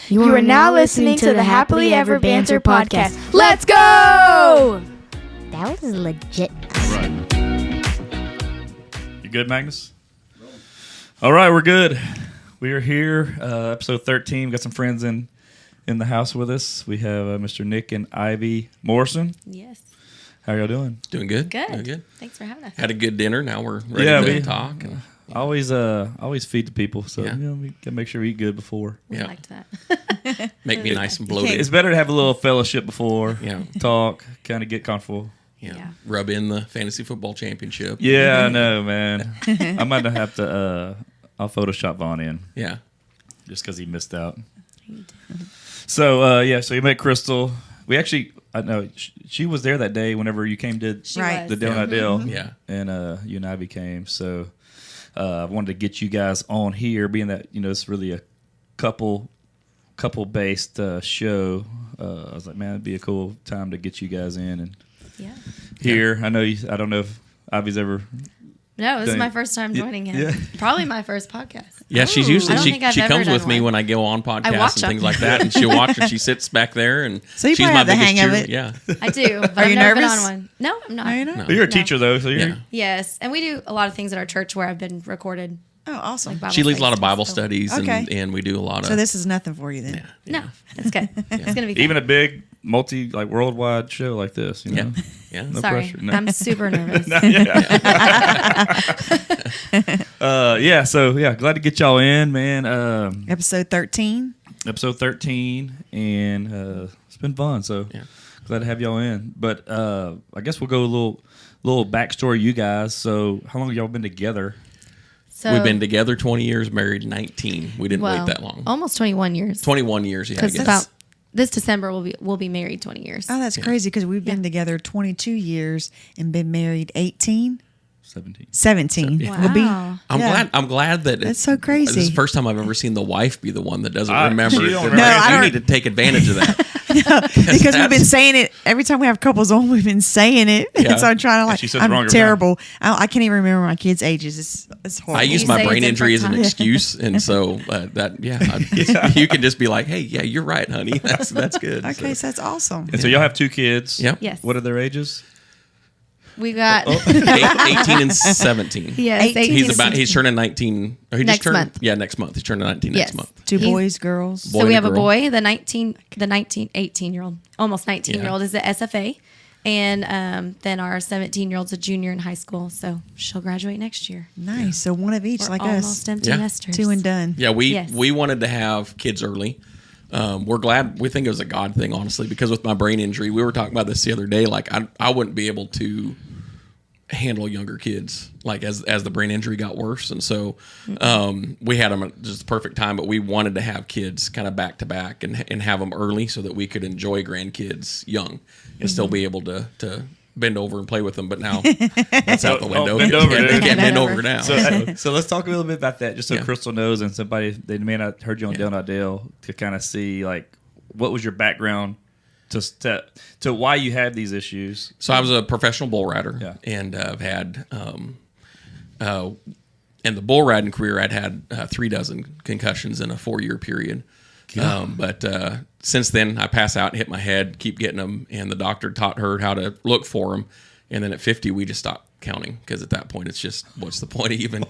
You are now listening to the Happily Ever Banter podcast. Let's go! That was legit. All right. You good, Magnus? All right, we're good. We are here, episode 13. We've got some friends in the house with us. We have Mr. Nick and Ivy Morrison. Yes. How are y'all doing? Doing good. Good. Doing good. Thanks for having us. Had a good dinner. Now we're ready to talk. And, always feed the people, so we gotta make sure we eat good before. We liked that. Make me nice and bloated. It's better to have a little fellowship before. Yeah. Talk, kind of get comfortable. Yeah. Rub in the fantasy football championship. Yeah, I know, man. I might have to. I'll Photoshop Vaughn in. Yeah. Just because he missed out. So so you met Crystal. We actually, I know she was there that day whenever you came to the Donut Dale. Yeah. And you and Ivy came. So I wanted to get you guys on here, being that it's really a couple based show. I was like, man, it'd be a cool time to get you guys in and here. I know I don't know if Ivy's ever. No, this is my first time joining him. Yeah. Probably my first podcast. Yeah, she's usually she comes with me when I go on podcasts and things like that, and she'll watch and she sits back there and so you she's my have the biggest hang of cheer. it. Yeah, I do. But Are you I've never nervous? been on one. No, I'm not. No, you're not. No. But you're a teacher though, so you're. Yes, and we do a lot of things at our church where I've been recorded. Oh, awesome. Like she leads a lot of Bible studies. studies, and we do a lot of. So this is nothing for you then. No, it's good. It's gonna be fun. Even a big worldwide show like this, Yeah. No Sorry, pressure. No. I'm super nervous. Glad to get y'all in, man. Episode 13. Episode 13, and it's been fun. So glad to have y'all in. But I guess we'll go a little backstory, you guys. So how long have y'all been together? So we've been together 20 years, married 19. We didn't wait that long. Almost 21 years. 21 years, yeah. Because about this December we'll be married 20 years. Oh, that's crazy because we've been together 22 years and been married 18. 17. Wow. We'll be, I'm glad that that's so crazy. This is the first time I've ever seen the wife be the one that doesn't remember. You don't it. remember. No, you need to take advantage of that. because we've been saying it every time we have couples on. We've been saying it, and so I'm trying to she says the wrong I'm amount. terrible. I can't even remember my kids' ages. It's horrible. I use You my say brain it's injury as an different excuse, and so you can just be like, "Hey, yeah, you're right, honey. That's good." Okay, so that's awesome. And so y'all have two kids. Yep. Yes. What are their ages? We got 18 and 17. yes, 18. 18 He's turning 19. Or he Next just turned, month. Yeah, next month. He's turning 19 Yes. next month. Two He's- boys, girls. Boy So we and have a girl. boy, the 18-year-old, almost 19-year-old is at SFA. And then our 17-year-old's a junior in high school, so she'll graduate next year. Nice. So one of each, We're like almost us. empty Yeah. nesters. Two and done. Yeah, we Yes. wanted to have kids early. We're glad. We think it was a God thing, honestly, because with my brain injury, we were talking about this the other day. Like I wouldn't be able to handle younger kids, like as the brain injury got worse, and so we had them at just the perfect time. But we wanted to have kids kind of back to back and have them early so that we could enjoy grandkids young and still be able to bend over and play with them. But now that's out the window. bend over, dude. You can't bend Bend over over. now. So let's talk a little bit about that, just so Yeah. Crystal knows, and somebody they may not heard you on Donut Dale to kind of see like what was your background to why you had these issues. So I was a professional bull rider, Yeah. and I've had, in the bull riding career, I'd had 3 dozen concussions in a 4-year period. But since then, I pass out and hit my head, keep getting them, and the doctor taught her how to look for them. And then at 50, we just stopped counting because at that point, it's just what's the point of even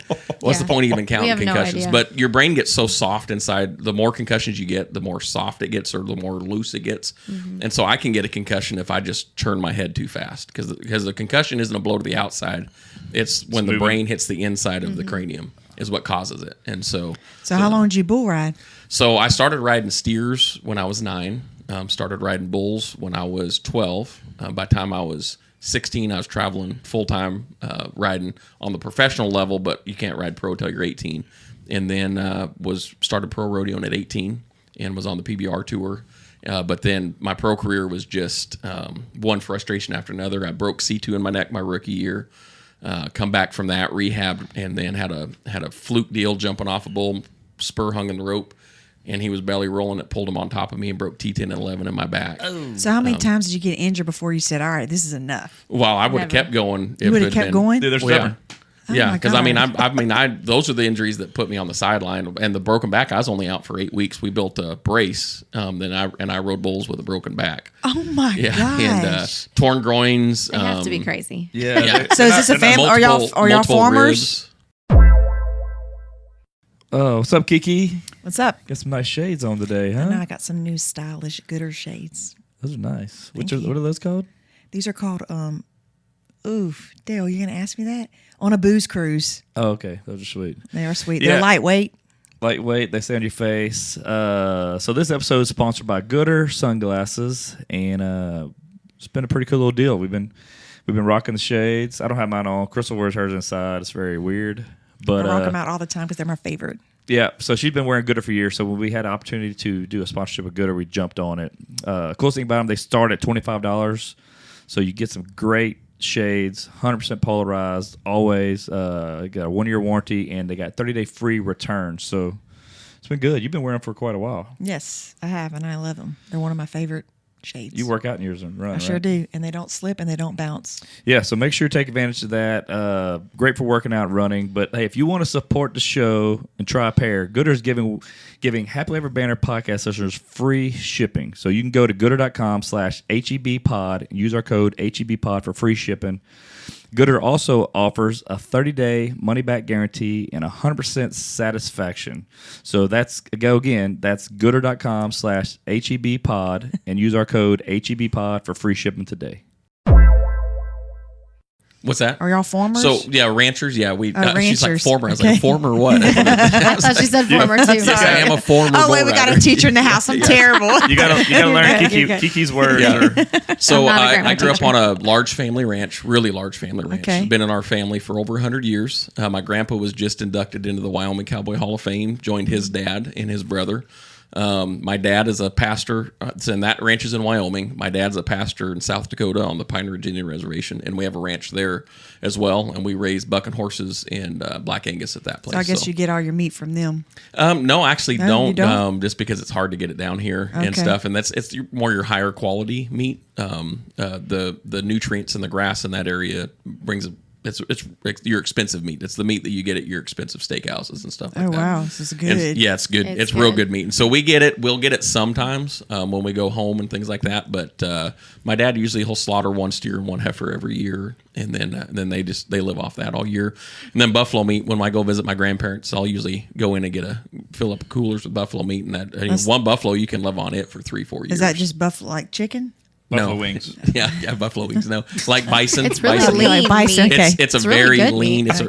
counting have no concussions? idea. But your brain gets so soft inside. The more concussions you get, the more soft it gets, or the more loose it gets. Mm-hmm. And so I can get a concussion if I just turn my head too fast because the concussion isn't a blow to the outside. It's when the moving. brain hits the inside of the Mm-hmm. cranium is what causes it. And so So how long did you bull ride? so I started riding steers when I was 9. Started riding bulls when I was 12. By the time I was 16, I was traveling full-time riding on the professional level, but you can't ride pro till you're 18. And then started pro rodeoing at 18 and was on the PBR tour. But then my pro career was just one frustration after another. I broke C2 in my neck my rookie year. Come back from that, rehab, and then had a fluke deal jumping off a bull, spur hung in the rope, and he was belly rolling. It pulled him on top of me and broke T10 and 11 in my back. So how many times did you get injured before you said, all right, this is enough? Well, I would have Never. kept going. You would have kept going? Dude, they're Well, stubborn. Yeah, my because I mean, gosh. those are the injuries that put me on the sideline. And the broken back, I was only out for 8 weeks. We built a brace, then I rode bulls with a broken back. Oh my gosh. And torn groins. They have to be crazy. Yeah. So is this a family? Are y'all farmers? Ribs. Oh, what's up, Kiki? What's up? Got some nice shades on today, I know huh? I got some new stylish Gooder shades. Those are nice. Thank What are those called? These are called Dale, you're gonna ask me that? On a booze cruise. Oh, okay. Those are sweet. They are sweet. Yeah. They're lightweight. Lightweight, they stay on your face. So this episode is sponsored by Gooder Sunglasses, and it's been a pretty cool little deal. We've been rocking the shades. I don't have mine on. Crystal wears hers inside. It's very weird, but I rock them out all the time because they're my favorite. yeah. So she's been wearing Gooder for years. So when we had an opportunity to do a sponsorship with Gooder, we jumped on it. Coolest thing about them, they start at $25, so you get some great shades, 100% polarized, always. Got a 1-year warranty, and they got 30-day free return. So it's been good. You've been wearing them for quite a while. Yes, I have, and I love them. They're one of my favorite shades. You work out in yours and run, I sure right? do, and they don't slip and they don't bounce. Yeah, so make sure you take advantage of that. Great for working out and running. But hey, if you want to support the show and try a pair, Gooder's giving Happily Ever Banter podcast listeners free shipping. So you can go to gooder.com/HEBpod and use our code HEBpod for free shipping. Gooder also offers a 30-day money-back guarantee and 100% satisfaction. So that's gooder.com/HEBpod and use our code HEBpod for free shipping today. What's that? Are y'all farmers? So yeah, ranchers. Yeah, we. She's like ranchers. former. I was Okay. like, former what? I thought she said former too. Yes, I am a former. Oh wait, bull we got a rider. teacher in the house. I'm terrible. You gotta learn Kiki's words. Yeah. So I'm not a I grandma grew up teacher. on a large family ranch, really large family ranch. Okay. It's been in our family for over 100 years. My grandpa was just inducted into the Wyoming Cowboy Hall of Fame, joined his dad and his brother. My dad is a pastor, and that ranch is in Wyoming. My dad's a pastor in South Dakota on the Pine Ridge Indian Reservation, and we have a ranch there as well, and we raise buck and horses and Black Angus at that place. So I guess you get all your meat from them. No, actually No, you don't? just because it's hard to get it down here and Okay. stuff, and it's more your higher quality meat. The nutrients in the grass in that area brings it's your expensive meat. It's the meat that you get at your expensive steakhouses and stuff like Oh that. wow, this is good. And yeah, it's good. It's It's real good. good meat. And so we get it. We'll get it sometimes when we go home and things like that. But my dad he'll slaughter one steer and one heifer every year, and then they live off that all year. And then buffalo meat. When I go visit my grandparents, I'll usually go in and fill up coolers with buffalo meat, and one buffalo you can live on it for 3-4 years. Is that just buffalo like chicken? Buffalo wings. Yeah, buffalo wings. No, like bison. It's really bison. lean Like bison. meat. Okay. It's a It's really very good lean. meat.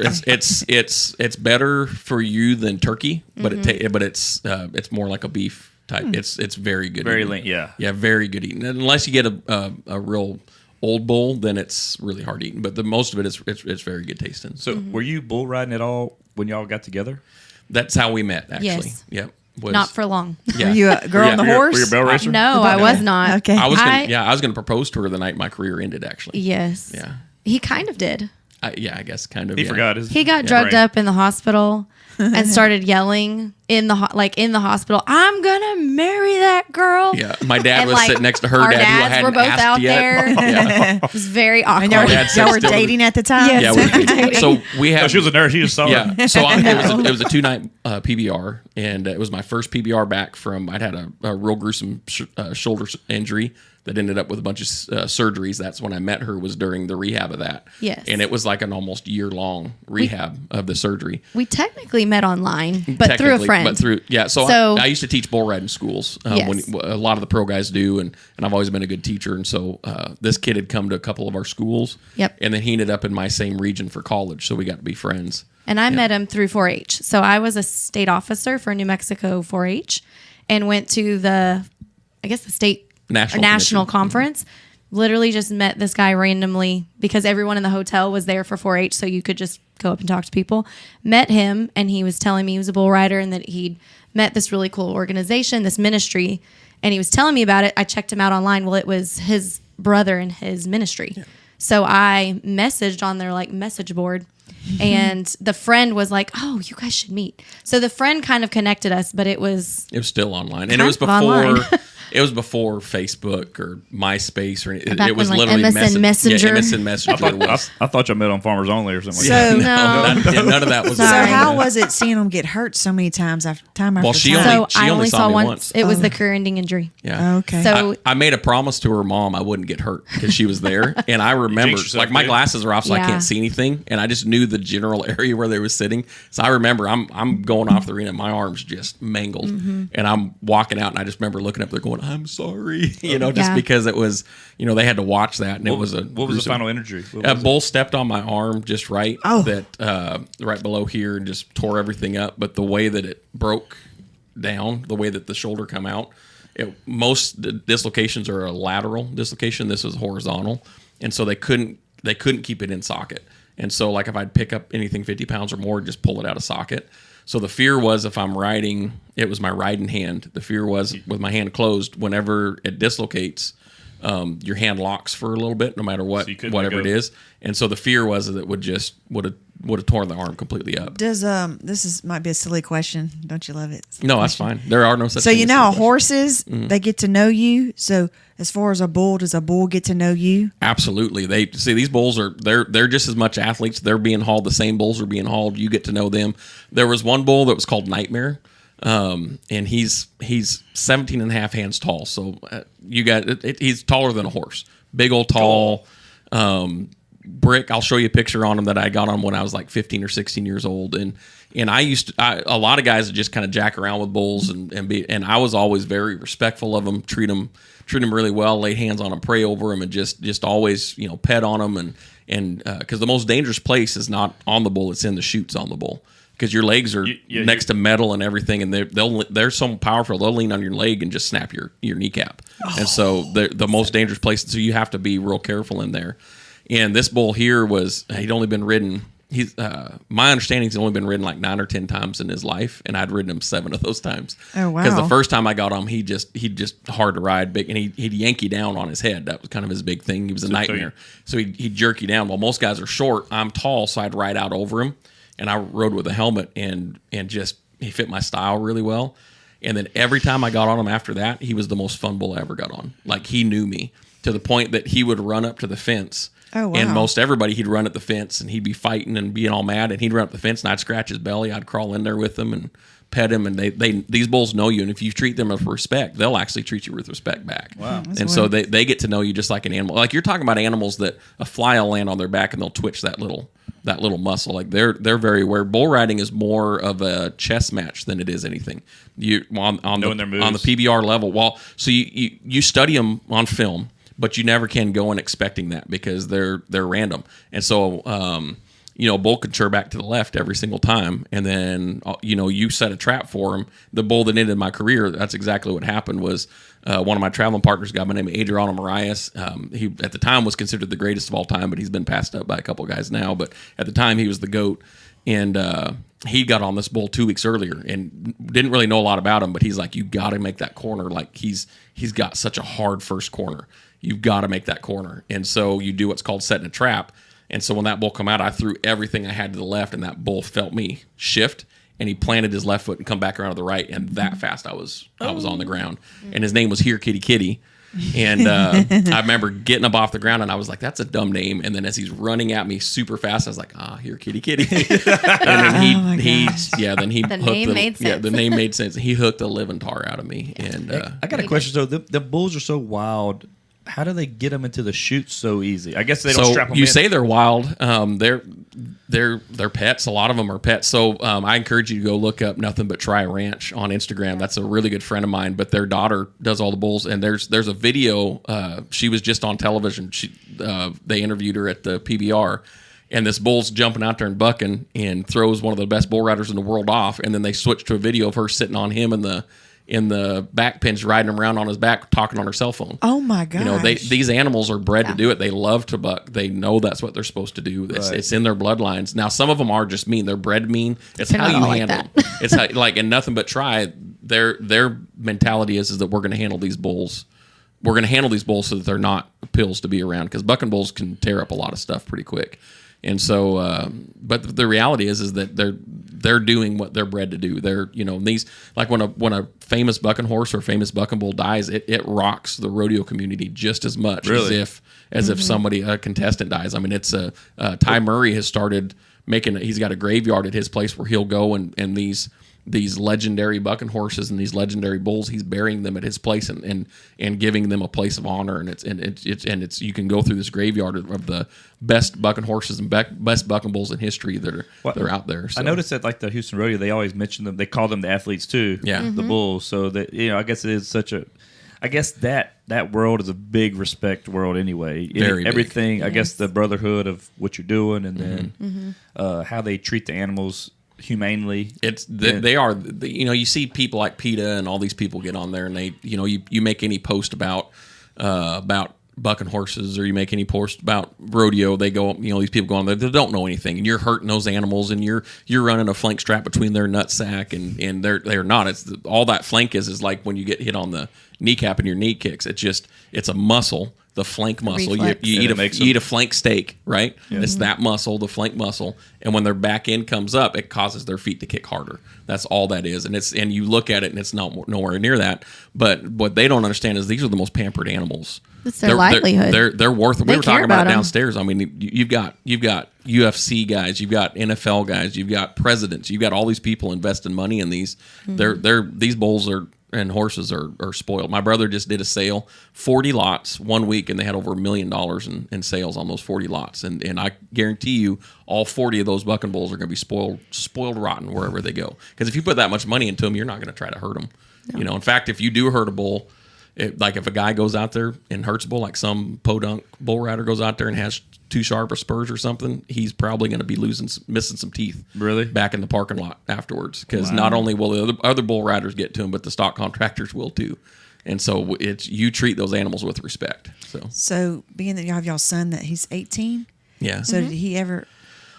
It's better for you than turkey, but it's more like a beef type. It's very good. Very eating. lean, yeah. Yeah, very good eating. Unless you get a real old bull, then it's really hard eating. But the most of it is it's very good tasting. So So were you bull riding at all when y'all got together? that's how we met. Actually, Yes. Yep. Not for long. Yeah. Were you a girl on the Were you horse? a bell racer? No, I was not. Okay. I was I gonna propose to her the night my career ended. Actually. Yes. Yeah. He kind of did. I guess kind of. He yeah. forgot his. He got drugged up in the hospital and started yelling in the hospital. I'm gonna marry that girl. Yeah, my dad And, was sitting next to her our dad, who I dads hadn't were both asked out yet. there. Yeah. It was very awkward. And y'all, My dad said y'all were still- dating at the time? Yes. Yeah, we did. So we Oh, have. she was a nurse. She just saw her. Yeah, so it was a 2-night PBR, and it was my first PBR back from. I'd had a real gruesome shoulder injury that ended up with a bunch of surgeries. That's when I met her. Was during the rehab of that. Yes. and it was like an almost year-long rehab of the surgery. We technically met online, but through a Technically, friend. But through So- I used to teach bull riding schools. Yes. When a lot of the pro guys do, and I've always been a good teacher. And so this kid had come to a couple of our schools. Yep. And then he ended up in my same region for college, so we got to be friends. And I met him through 4-H. So I was a state officer for New Mexico 4-H and went to the state National conference. Literally just met this guy randomly because everyone in the hotel was there for 4-H, so you could just go up and talk to people. Met him, and he was telling me he was a bull rider and that he'd met this really cool organization, this ministry, and he was telling me about it. I checked him out online. Well, it was his brother and his ministry. Yeah. So I messaged on their message board, and the friend was like, "Oh, you guys should meet." So the friend kind of connected us, but it was It was still online, and Kind it was of online. before. It was before Facebook or MySpace or anything. Back It was when, like, literally MSN Messenger. Yeah, MSN Messenger. it was. I thought y'all met on Farmers Only or something. So- like that. None of that was. So Sorry. how was it seeing them get hurt so many times after time after Well, she time? only- So I only saw me once. It was the career-ending injury. Yeah. Okay. So I made a promise to her mom I wouldn't get hurt because she was there, and I remember jinxed yourself, like my dude. glasses are off, so I Yeah. can't see anything, and I just knew the general area where they were sitting. So I remember I'm going off the arena, my arms just mangled, and I'm walking out, and I just remember looking up there going, "I'm sorry," just Yeah. because it was they had to watch that, and it was a What was the gruesome- final injury? What A was it? bull stepped on my arm just right, Oh. right below here, and just tore everything up. But the way that it broke down, the way that the shoulder come out, most dislocations are a lateral dislocation. This was horizontal, and so they couldn't keep it in socket. And so, like if I'd pick up anything 50 pounds or more, just pull it out of socket. So the fear was if I'm riding, it was my riding hand. The fear was with my hand closed, whenever it dislocates, your hand locks for a little bit, no matter what, So you couldn't whatever let it go. is. And so the fear was that it would have torn the arm completely up. Does might be a silly question. Don't you love it? No, that's fine. There are no such. So thing you as know silly how questions. horses they get to know you. So as far as a bull, does a bull get to know you? Absolutely. They see these bulls they're just as much athletes. They're being hauled. The same bulls are being hauled. You get to know them. There was one bull that was called Nightmare. And he's 17 and a half hands tall. So he's taller than a horse. Big old tall, brick. I'll show you a picture on him that I got on when I was like 15 or 16 years old. And a lot of guys would just kind of jack around with bulls and I was always very respectful of them, treat them really well, lay hands on them, pray over them, and just always, pet on them. And because the most dangerous place is not on the bull, it's in the chutes on the bull. Because your legs are next to metal and everything, and they're so powerful. They'll lean on your leg and just snap your kneecap. And so the most dangerous place. So you have to be real careful in there. And this bull here he'd only been ridden. My understanding, he's only been ridden like 9 or 10 times in his life, and I'd ridden him 7 of those times. Oh, wow. Because the first time I got him, he'd just hard to ride, big, and he'd yank you down on his head. That was kind of his big thing. He was a nightmare. So he'd jerk you down. Well, most guys are short. I'm tall, so I'd ride out over him. And I rode with a helmet, and just he fit my style really well. And then every time I got on him after that, he was the most fun bull I ever got on. Like, he knew me to the point that he would run up to the fence. Oh, wow. And most everybody, he'd run at the fence, and he'd be fighting and being all mad, and he'd run up the fence, and I'd scratch his belly. I'd crawl in there with him and pet him, and these bulls know you, and if you treat them with respect, they'll actually treat you with respect back. Wow. And so they get to know you just like an animal. Like, you're talking about animals that a fly will land on their back and they'll twitch that little muscle. Like, they're very aware. Bull riding is more of a chess match than it is anything. You on Knowing their moves. the PBR level. Well, so you study them on film, but you never can go in expecting that because they're random. And so a bull could churr back to the left every single time, and then you set a trap for him. The bull that ended my career, that's exactly what happened. Was one of my traveling partners, a guy by the name of Adriano Marias. He at the time was considered the greatest of all time, but he's been passed up by a couple guys now. But at the time, he was the GOAT, and he got on this bull 2 weeks earlier and didn't really know a lot about him. But he's like, "You got to make that corner. Like, he's got such a hard first corner. You've got to make that corner." And so you do what's called setting a trap. And so when that bull come out, I threw everything I had to the left, and that bull felt me shift, and he planted his left foot and come back around to the right, and that fast I was on the ground. And his name was Here Kitty Kitty. And I remember getting up off the ground, and I was like, "That's a dumb name." And then as he's running at me super fast, I was like, "Here Kitty Kitty." And then The name made sense. Yeah, the name made sense. He hooked the living tar out of me. And I got a question. So the bulls are so wild. How do they get them into the chutes so easy? I guess they don't strap them in. You say they're wild. They're pets. A lot of them are pets. So I encourage you to go look up Nothing But Try Ranch on Instagram. That's a really good friend of mine. But their daughter does all the bulls. And there's a video. She was just on television. They interviewed her at the PBR. And this bull's jumping out there and bucking and throws one of the best bull riders in the world off. And then they switch to a video of her sitting on him in the back pins, riding him around on his back, talking on her cell phone. Oh my gosh. These animals are bred to do it. They love to buck. They know that's what they're supposed to do. It's in their bloodlines. Now, some of them are just mean. They're bred mean. It's They're how not you all like handle them. It's how, and Nothing But Try. Their mentality is that we're going to handle these bulls. We're going to handle these bulls so that they're not pills to be around, because bucking bulls can tear up a lot of stuff pretty quick. And so, but the reality is that they're doing what they're bred to do. They're, these, like when a famous bucking horse or famous bucking bull dies, it rocks the rodeo community just as much as if somebody, a contestant dies. I mean, it's Ty Murray has started he's got a graveyard at his place where he'll go and these legendary bucking horses and these legendary bulls, he's burying them at his place and giving them a place of honor. And it's you can go through this graveyard of the best bucking horses and best bucking bulls in history that are out there. So. I noticed that like the Houston Rodeo, they always mention them. They call them the athletes too. Yeah, the bulls. So that I guess it is such a. I guess that world is a big respect world anyway. Everything. I guess the brotherhood of what you're doing, and then how they treat the animals humanely. They are. You see people like PETA and all these people get on there, and they you make any post about bucking horses, or you make any post about rodeo, they go, these people go on there, they don't know anything, and you're hurting those animals, and you're running a flank strap between their nutsack, and they're not. It's all that flank is like when you get hit on the kneecap and your knee kicks. It's a muscle. The flank muscle. You eat a flank steak, right? Yeah. It's that muscle, the flank muscle, and when their back end comes up, it causes their feet to kick harder. That's all that is, and you look at it, and it's nowhere near that. But what they don't understand is these are the most pampered animals. It's their livelihood. They're worth. We were talking about it downstairs. I mean, you've got UFC guys, you've got NFL guys, you've got presidents, you've got all these people investing money in these. These bulls and horses are spoiled. My brother just did a sale, 40 lots 1 week, and they had over $1 million in sales on those 40 lots. And I guarantee you, all 40 of those bucking bulls are going to be spoiled rotten wherever they go. Because if you put that much money into them, you're not going to try to hurt them. No. In fact, if you do hurt a bull, like if a guy goes out there and hurts a bull, like some podunk bull rider goes out there and has too sharp of spurs or something, he's probably going to be missing some teeth. Really? Back in the parking lot afterwards. Because not only will the other bull riders get to him, but the stock contractors will too. And so you treat those animals with respect. So being that you have y'all's son that he's 18, yeah. So did he ever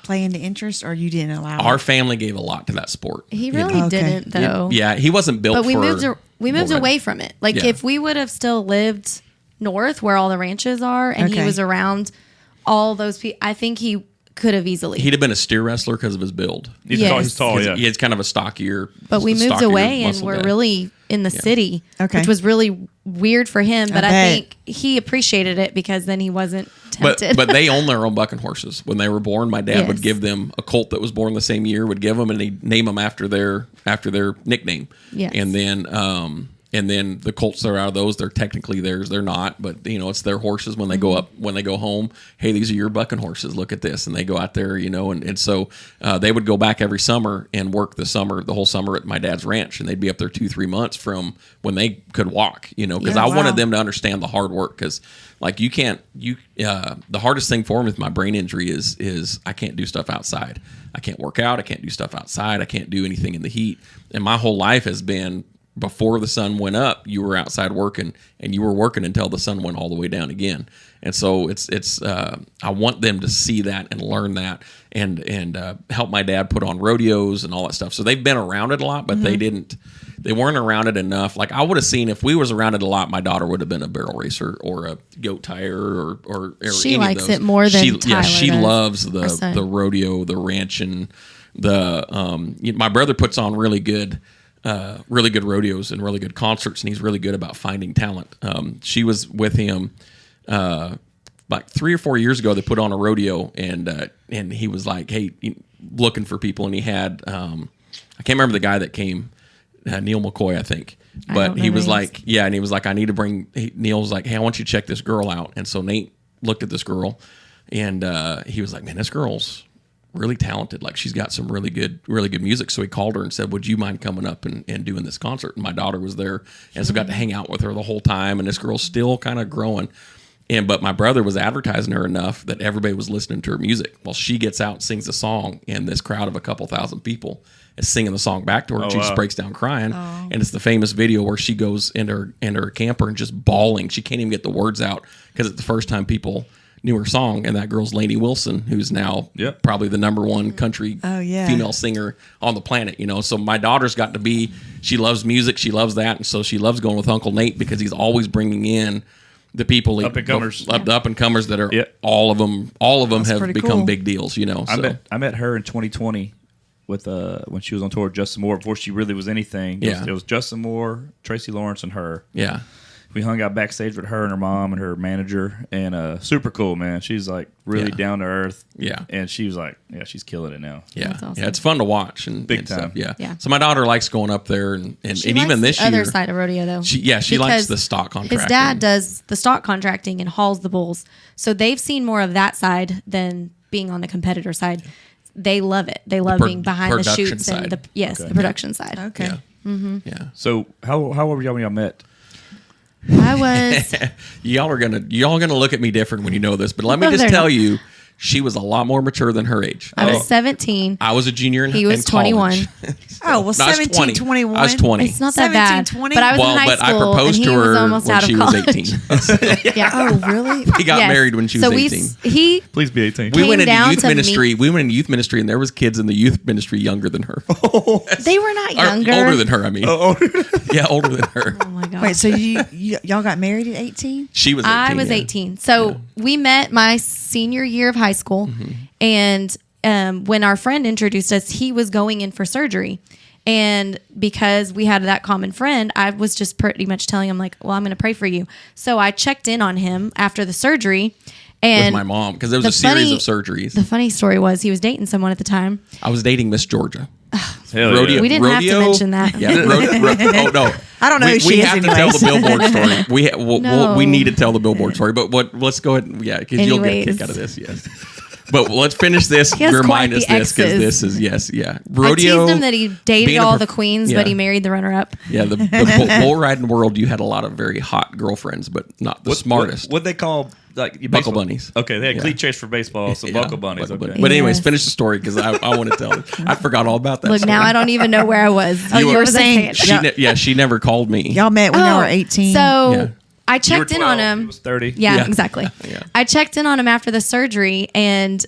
play into interest, or you didn't allow him? Our family gave a lot to that sport. He really didn't, though. Yeah, he wasn't built for... But we moved away from it. Like, if we would have still lived north where all the ranches are, and he was around all those people, I think he could have easily. He'd have been a steer wrestler because of his build. He's tall, yeah. He has kind of a stockier... But we moved away, and we're really in the city, which was really weird for him. But I think he appreciated it because then he wasn't tempted. But they own their own bucking horses. When they were born, my dad would give them a colt that was born the same year, would give them, and he'd name them after their nickname. Yes. And then the colts that are out of those, they're technically theirs. They're not, but it's their horses. When they go home, hey, these are your bucking horses. Look at this, and they go out there, and so they would go back every summer and work the whole summer at my dad's ranch, and they'd be up there 2-3 months from when they could walk, because I wanted them to understand the hard work, because like the hardest thing for me with my brain injury is I can't do stuff outside. I can't work out. I can't do stuff outside. I can't do anything in the heat, and my whole life has been. Before the sun went up, you were outside working, and you were working until the sun went all the way down again. And so it's I want them to see that and learn that, and help my dad put on rodeos and all that stuff. So they've been around it a lot, but they weren't around it enough. Like I would have seen if we was around it a lot, my daughter would have been a barrel racer or a goat tire or she any likes of those. It more than Tyler she does, loves the rodeo, the ranching. My brother puts on really good rodeos and really good concerts, and he's really good about finding talent. She was with him like 3 or 4 years ago. They put on a rodeo, and he was like, hey, looking for people, and he had I can't remember the guy that came, Neil McCoy, I think. But he was like, and he was like, I need to bring. Neil was like, hey, I want you to check this girl out. And so Nate looked at this girl, and he was like, man, this girl's really talented. Like she's got some really good music. So he called her and said, would you mind coming up and doing this concert? And my daughter was there, and so got to hang out with her the whole time. And this girl's still kind of growing. But my brother was advertising her enough that everybody was listening to her music. Well, she gets out and sings a song, and this crowd of a couple thousand people is singing the song back to her, and she just breaks down crying. Oh. And it's the famous video where she goes into her camper and just bawling. She can't even get the words out because it's the first time people knew her song. And that girl's Lainey Wilson, who's now probably the number one country female singer on the planet. So my daughter's got to be. She loves music. She loves that, and so she loves going with Uncle Nate because he's always bringing in the people, Up and comers. the up and comers that are Yep. all of them That's have pretty become cool. big deals. You know, so. I met her in 2020 with when she was on tour with Justin Moore before she really was anything. It was Justin Moore, Tracy Lawrence, and her. Yeah. We hung out backstage with her and her mom and her manager, and super cool, man. She's like really down to earth. Yeah. And she was like, yeah, she's killing it now. Yeah, That's awesome. yeah, it's fun to watch and Big and time. stuff. Yeah. Yeah. So my daughter likes going up there, and She even likes this the year, other side of rodeo though. she likes Because the stock contracting. His dad does the stock contracting and hauls the bulls, so they've seen more of that side than being on the competitor side. They love it. They love being behind the production shoots side. and the production side. Okay. Yeah. Yeah. So how old were y'all when y'all met? I was Y'all gonna look at me different when you know this, but let me No, just they're tell not. you, she was a lot more mature than her age. I was 17. I was a junior in He was in college. 21. Oh, well, No, I was 17, 20. 21. I was 20. It's not that bad. 17, 20? But I was in high but I school and proposed he to was her almost when out of she was college. 18. Yeah. Oh, really? We got Yes. married when she was so 18. He Please be 18. We came went into down youth to ministry. We went into youth ministry, and there was kids in the youth ministry younger than her. they were not Or younger. older than her. I mean, yeah, older than her. Oh my god. Wait, so y'all got married at 18? She was 18. I was yeah. 18. So we met my senior year of high school. Mm-hmm. And when our friend introduced us, he was going in for surgery. And because we had that common friend, I was just pretty much telling him, like, well, I'm going to pray for you. So I checked in on him after the surgery. And With my mom, because there was the a series funny- of surgeries. The funny story was he was dating someone at the time. I was dating Miss Georgia. Hell Rodeo. yeah. We didn't have to rodeo- mention that. Yeah. Oh no. I don't know who we she is have to tell the anyways. billboard story. No. We need to tell the billboard story. But let's go ahead. Yeah, because you'll get a Anyways. kick out of this. Yes. But let's finish this. He has Remind quite us the this because exes. this is I rodeo. teased him that he dated being a all prof- the queens, yeah. but he married the runner-up. Yeah, the bull riding world. You had a lot of very hot girlfriends, but not the smartest. What they call like Buckle baseball- bunnies. Okay, they had Yeah. cleat chase for baseball, so Yeah, buckle bunnies. buckle Okay. bunnies. But anyways, Yes. finish the story because I want to tell it. I forgot all about that. Look, story. now I don't even know where I was. you were was saying- saying? She never called me. Y'all met when y'all were 18? So Yeah. I You were checked in on 12, him. He was 30. Yeah, Yeah. exactly. Yeah. I checked in on him after the surgery, and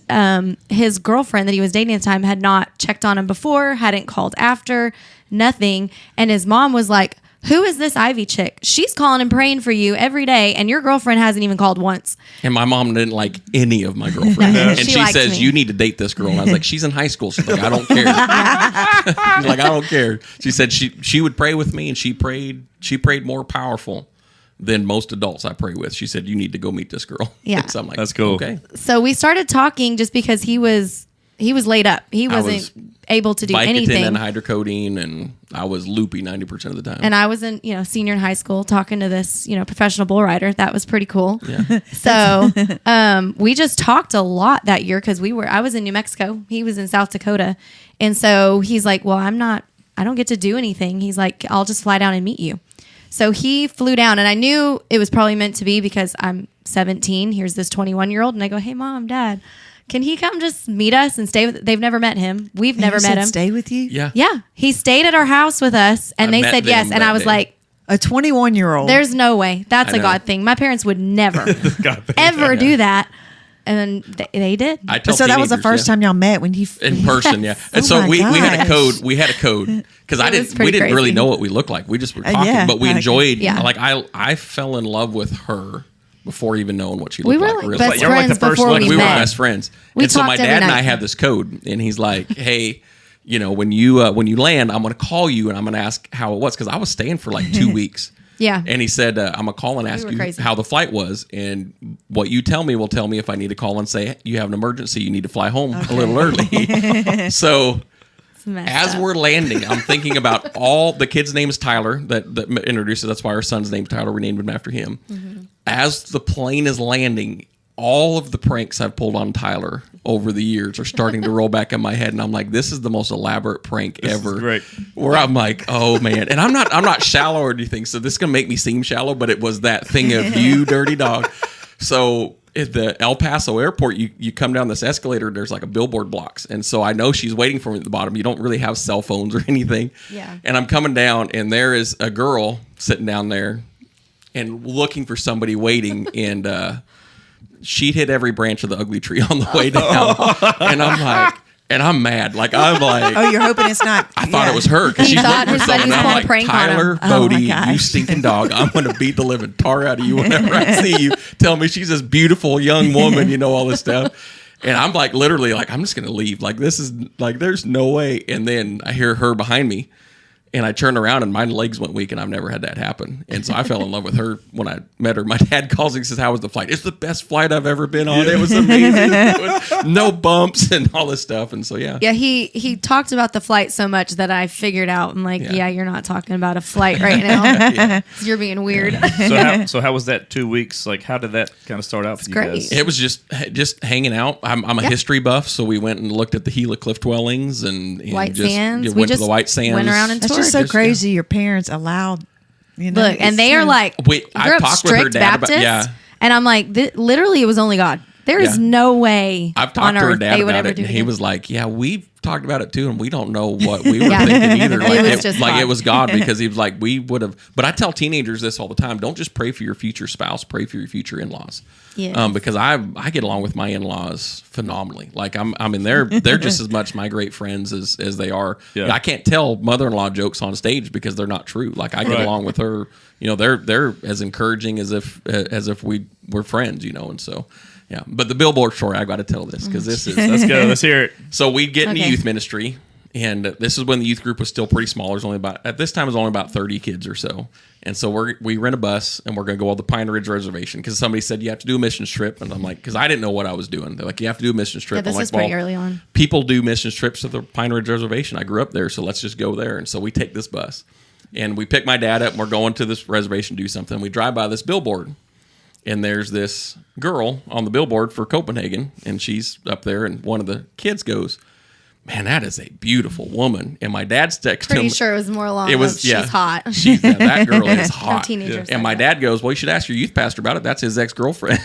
his girlfriend that he was dating at the time had not checked on him before, hadn't called after, nothing. And his mom was like, "Who is this Ivy chick? She's calling and praying for you every day, and your girlfriend hasn't even called once." And my mom didn't like any of my girlfriends. No, And she she liked says, me. "You need to date this girl." And I was like, "She's in high school." She's like, "I don't care." She's like, "I don't care." She said she would pray with me, and she prayed more powerful than most adults I pray with. She said, "You need to go meet this girl." Yeah. So I'm like, That's cool. Okay. So we started talking just because he was laid up. He wasn't was able to do Vicodin anything. and hydrocodone, and I was loopy 90% of the time. And I was in, senior in high school talking to this, professional bull rider. That was pretty cool. yeah. So we just talked a lot that year because I was in New Mexico. He was in South Dakota. And so he's like, well, I don't get to do anything. He's like, I'll just fly down and meet you. So he flew down, and I knew it was probably meant to be because I'm 17. Here's this 21-year-old. And I go, hey, Mom, Dad, can he come just meet us and stay with? They've never met him. We've And never he met said him. Stay with you? Yeah. Yeah. He stayed at our house with us, and I they met said them yes. And that I was day. like, A 21-year-old. there's no way. That's I a know. God thing. My parents would never, ever do that. And they did. I tell So that was the teenagers, first yeah. time y'all met when you In person, yeah. And Oh so my we had a gosh. code. We had a code because It was we pretty didn't really crazy. know what we looked like. We just were talking, yeah, but we like- enjoyed. Yeah. Like I fell in love with her before even knowing what she looked We were like. like really. best Like, you're like friends the first before one. we we were met. best friends. We And so my talked every dad and I night. had this code, and he's like, "Hey, when you land, I'm going to call you, and I'm going to ask how it was because I was staying for like 2 weeks." Yeah. And he said, I'm going to call and ask were you crazy. how the flight was. And what you tell me will tell me if I need to call and say, you have an emergency. You need to fly home a little early. So It's messed as up. we're landing, I'm thinking about all the kid's name is Tyler that introduces. That's why our son's name's Tyler. We named him after him. Mm-hmm. As the plane is landing, all of the pranks I've pulled on Tyler over the years are starting to roll back in my head, and I'm like, this is the most elaborate prank ever. great. Where I'm like, oh man, and I'm not shallow or anything, so this is gonna make me seem shallow, but it was that thing of you dirty dog. So at the El Paso airport, you come down this escalator, there's like a billboard blocks, and so I know she's waiting for me at the bottom. You don't really have cell phones or anything. Yeah. And I'm coming down, and there is a girl sitting down there and looking for somebody waiting, and she'd hit every branch of the ugly tree on the way down. And I'm like, And I'm mad. Like, I'm like, Oh, you're hoping it's not. I thought it was her because He she's thought looking for his buddy something. was I'm pulling a like, prank on him. Tyler, Oh, my Bodie, gosh. you stinking dog. I'm going to beat the living tar out of you whenever I see you. Tell me she's this beautiful young woman, you know, all this stuff. And I'm like, literally, like, I'm just going to leave. Like, this is, like, there's no way. And then I hear her behind me. And I turned around and my legs went weak, and I've never had that happen. And so I fell in love with her when I met her. My dad calls and says, "How was the flight?" "It's the best flight I've ever been on. It was amazing. No bumps and all this stuff." And so, yeah. Yeah, he talked about the flight so much that I figured out. I'm like, yeah, you're not talking about a flight right now. You're being weird. So how was that 2 weeks? Like, how did that kind of start out for you great. guys? It was just hanging out. I'm a history buff, so we went and looked at the Gila cliff dwellings and White just, Sands. Went We to just the White Sands. went around and That's toured. just so crazy. Your parents allowed, you know. Look, and they are like, I grew up talked with her strict dad about- Baptist, yeah. and I'm like, literally, it was only God. There is Yeah. no way I've on talked to her earth dad they would about ever it, do and it. he was like, "Yeah, we've talked about it too, and we don't know what we were Yeah. thinking either." Like, It was just like God. it was God, because he was like, "We would have." But I tell teenagers this all the time: don't just pray for your future spouse, pray for your future in-laws. Yes. Because I get along with my in-laws phenomenally. Like, I mean, they're just as much my great friends as they are. Yeah. I can't tell mother-in-law jokes on stage because they're not true. Like, I get Right. along with her. You know, they're as encouraging as if we were friends. You know, and so. Yeah, but the billboard story, I got to tell this because this is Let's go. Let's hear it. so we'd get into Okay. youth ministry, and this is when the youth group was still pretty small. There's only at this time it was only about 30 kids or so. And so we rent a bus, and we're going to go on the Pine Ridge Reservation because somebody said you have to do a mission trip, and I'm like, because I didn't know what I was doing. They're like, you have to do a mission trip. Yeah, this I'm like, was pretty early on. People do mission trips to the Pine Ridge Reservation. I grew up there, so let's just go there. And so we take this bus, and we pick my dad up, and we're going to this reservation to do something. We drive by this billboard. And there's this girl on the billboard for Copenhagen, and she's up there, and one of the kids goes, "Man, that is a beautiful woman." And my dad's texting Pretty him. sure it was more along It was, of, she's hot. That girl is hot. teenagers And my dad goes, "Well, you should ask your youth pastor about it. That's his ex-girlfriend."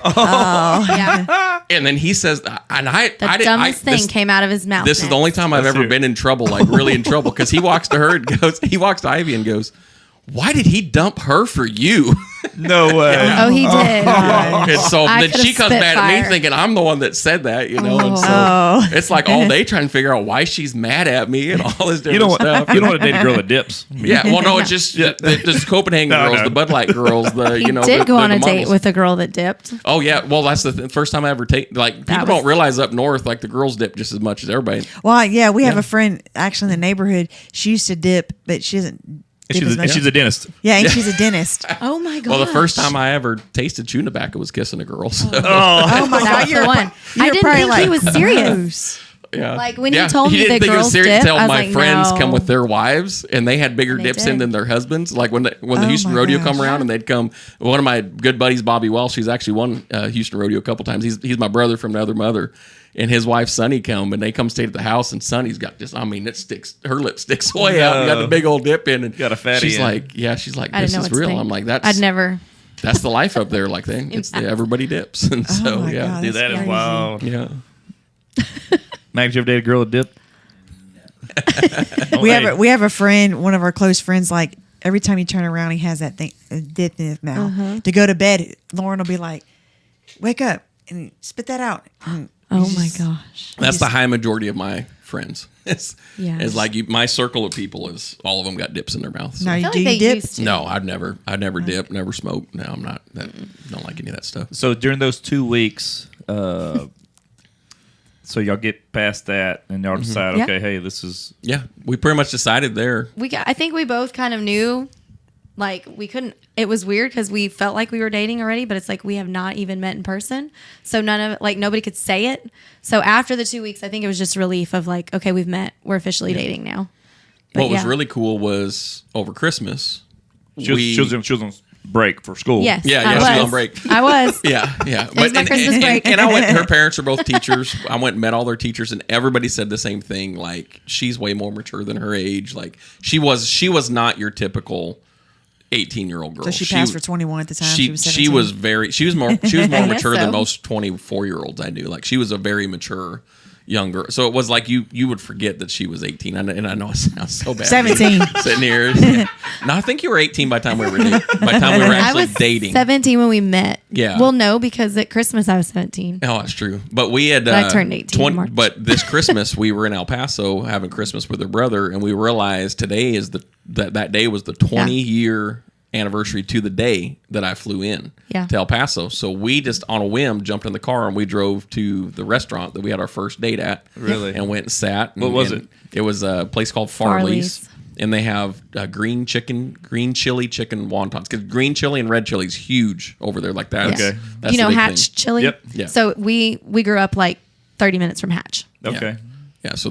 Yeah. And then he says, and I The didn't. dumbest thing came out of his mouth. This is the only time I've ever been in trouble, like really in trouble, because he walks to her and goes, he walks to Ivy and goes, "Why did he dump her for you?" No way. Oh, he did. And so I then could've she comes spit mad at me fire. thinking I'm the one that said that, you know. And so Oh. it's like all day trying to figure out why she's mad at me and all this different You don't want stuff. you don't want to date a girl that dips. Yeah, well, no, it's just the Copenhagen No, girls, no. the Bud Light girls, the He you know. did the, go on the a date models. with a girl that dipped. Oh yeah, well that's the first time I ever take. Like people was- don't realize up north, like the girls dip just as much as everybody. Well, yeah, we have a friend actually in the neighborhood. She used to dip, but she doesn't. dip as much. She's a dentist. Yeah, and she's a dentist. Oh my god. Well, the first time I ever tasted chewing tobacco was kissing a girl. So Oh my That God, was you're the one. I didn't probably think he was serious. gross. yeah, Like, when he told me didn't that think it was girls serious dip, until I was my like, friends no. come with their wives, and they had bigger And they dips in did. than their husbands. Like when the Oh Houston my rodeo gosh. come around, and they'd come. One of my good buddies, Bobby Welsh, he's actually won Houston rodeo a couple times. He's my brother from another mother. And his wife Sonny come, and they come stay at the house, and Sonny's got just, I mean, it sticks, her lip sticks way out, and got the big old dip in, and Got a fatty she's in. like, she's like, I didn't this know is what to real. think. I'm like, I'd never. that's the life up there, like everybody dips, and so my yeah, God. Dude, That's that is crazy. wild. yeah. Max, you ever dated a girl that dipped? We have a friend, one of our close friends. Like every time you turn around, he has that thing a dip in his mouth. To go to bed, Lauren will be like, "Wake up and spit that out." And Oh he's my just- gosh. That's the high majority of my friends. It's Yes. like my circle of people is all of them got dips in their mouths. Now I you feel do like you they dip? used to. No, I'd never dip, never smoke. No, I'm not. Don't like any of that stuff. So during those 2 weeks, so y'all get past that and y'all decide, Yeah. okay, hey, this is Yeah, we pretty much decided there. I think we both kind of knew, like, we couldn't. It was weird because we felt like we were dating already, but it's like we have not even met in person, so none of it, like, nobody could say it. So after the 2 weeks, I think it was just relief of like, okay, we've met, we're officially dating now. But What was yeah. really cool was over Christmas. she was on break for school. Yes, Yeah, I she was was. on break. I was. Yeah. was my Christmas break. And I went. Her parents are both teachers. I went and met all their teachers, and everybody said the same thing. Like, she's way more mature than her age. Like she was not your typical 18-year-old girl. So she passed for 21 at the time. She was 17. she was more I guess mature than so. most 24-year-olds I knew. Like she was a very mature young girl. So it was like you would forget that she was 18. And I know it sounds so bad. 17. Sitting here. No, I think you were 18 by the time we were dating. By the time we were I actually was dating. 17 when we met. Yeah. Well, no, because at Christmas I was 17. Oh, that's true. But we had I turned 18 in March. But this Christmas we were in El Paso having Christmas with her brother, and we realized today is that day was the 20-year anniversary to the day that I flew in to El Paso. So we just on a whim jumped in the car and we drove to the restaurant that we had our first date at. Really? And went and sat. What was it? It was a place called Farley's. And they have green chili chicken wontons. Because green chili and red chili is huge over there like that. Okay. That's You know the big Hatch thing. chili? Yep. Yeah. So we grew up like 30 minutes from Hatch. Okay. Yeah, so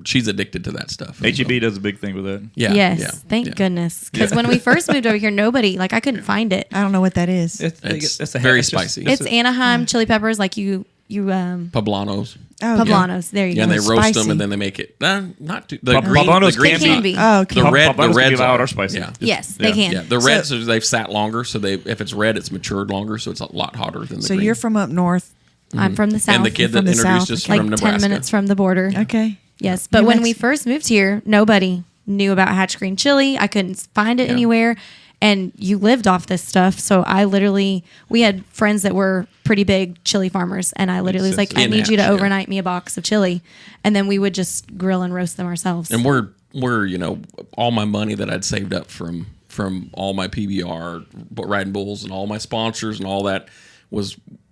she's addicted to that stuff. HEB does a big thing with that. Yeah. Yes. yeah, Thank yeah. goodness. Because when we first moved over here, nobody, like I couldn't find it. I don't know what that is. It's a very it's just- spicy. It's Anaheim chili peppers, like you Poblanos. Oh, poblanos. There you Yeah, and go. they roast Spicy. them and then they make it not too the Poblanos green can be. Oh, okay. The red Poblanos can be reds loud are or spicy. Yeah. Yes, they can. Yeah, the reds they've sat longer, so if it's red, it's matured longer, so it's a lot hotter than the So green. you're from up north. I'm from the south. and the kid that from the introduced South, us like from 10 Nebraska. minutes from the border. Okay. Yes, but New when we Mexico. first moved here, nobody knew about Hatch green chili. I couldn't find it anywhere, and you lived off this stuff. So we had friends that were pretty big chili farmers, and I literally was like, I In need you to Hatch, yeah. overnight me a box of chili, and then we would just grill and roast them ourselves. And we're all my money that I'd saved up from all my PBR, riding bulls, and all my sponsors and all that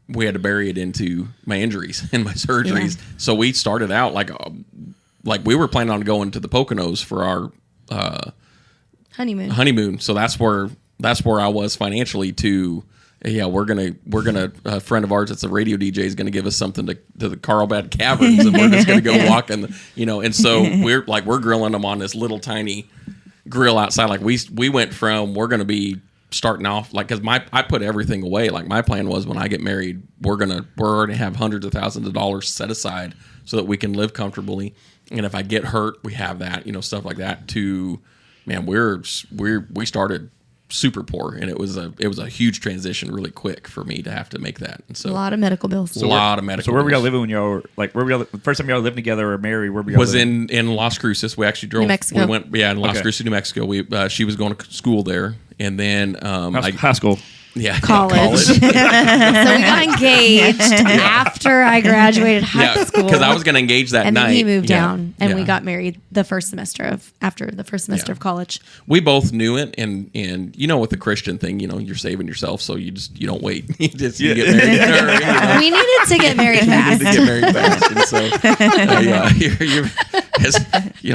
we had to bury it into my injuries and my surgeries. Yeah. So we started out like we were planning on going to the Poconos for our honeymoon. So that's where I was financially to. Yeah, we're gonna a friend of ours that's a radio DJ is gonna give us something to the Carlbad Caverns, and we're just gonna go walk and so we're grilling them on this little tiny grill outside. Like we went from we're gonna be starting off like because I put everything away. Like my plan was when I get married, we're already have hundreds of thousands of dollars set aside so that we can live comfortably. And if I get hurt, we have that, stuff like that. We started super poor, and it was a huge transition really quick for me to have to make that. And so a lot of medical bills. a lot of medical. So where were y'all bills. living when y'all were like the first time y'all living together or married? Where were y'all Was living? in Las Cruces. We actually drove. New Mexico. We went in Las Okay. Cruces, New Mexico. She was going to school there, and then high school. College. So we got engaged after I graduated high school. because I was going to engage that and night. then he moved Yeah. down, and we Yeah. got married after the first semester of college. We both knew it, and with the Christian thing, you're saving yourself, so you don't wait. You get married. We needed to get married You fast. need to get married fast, and so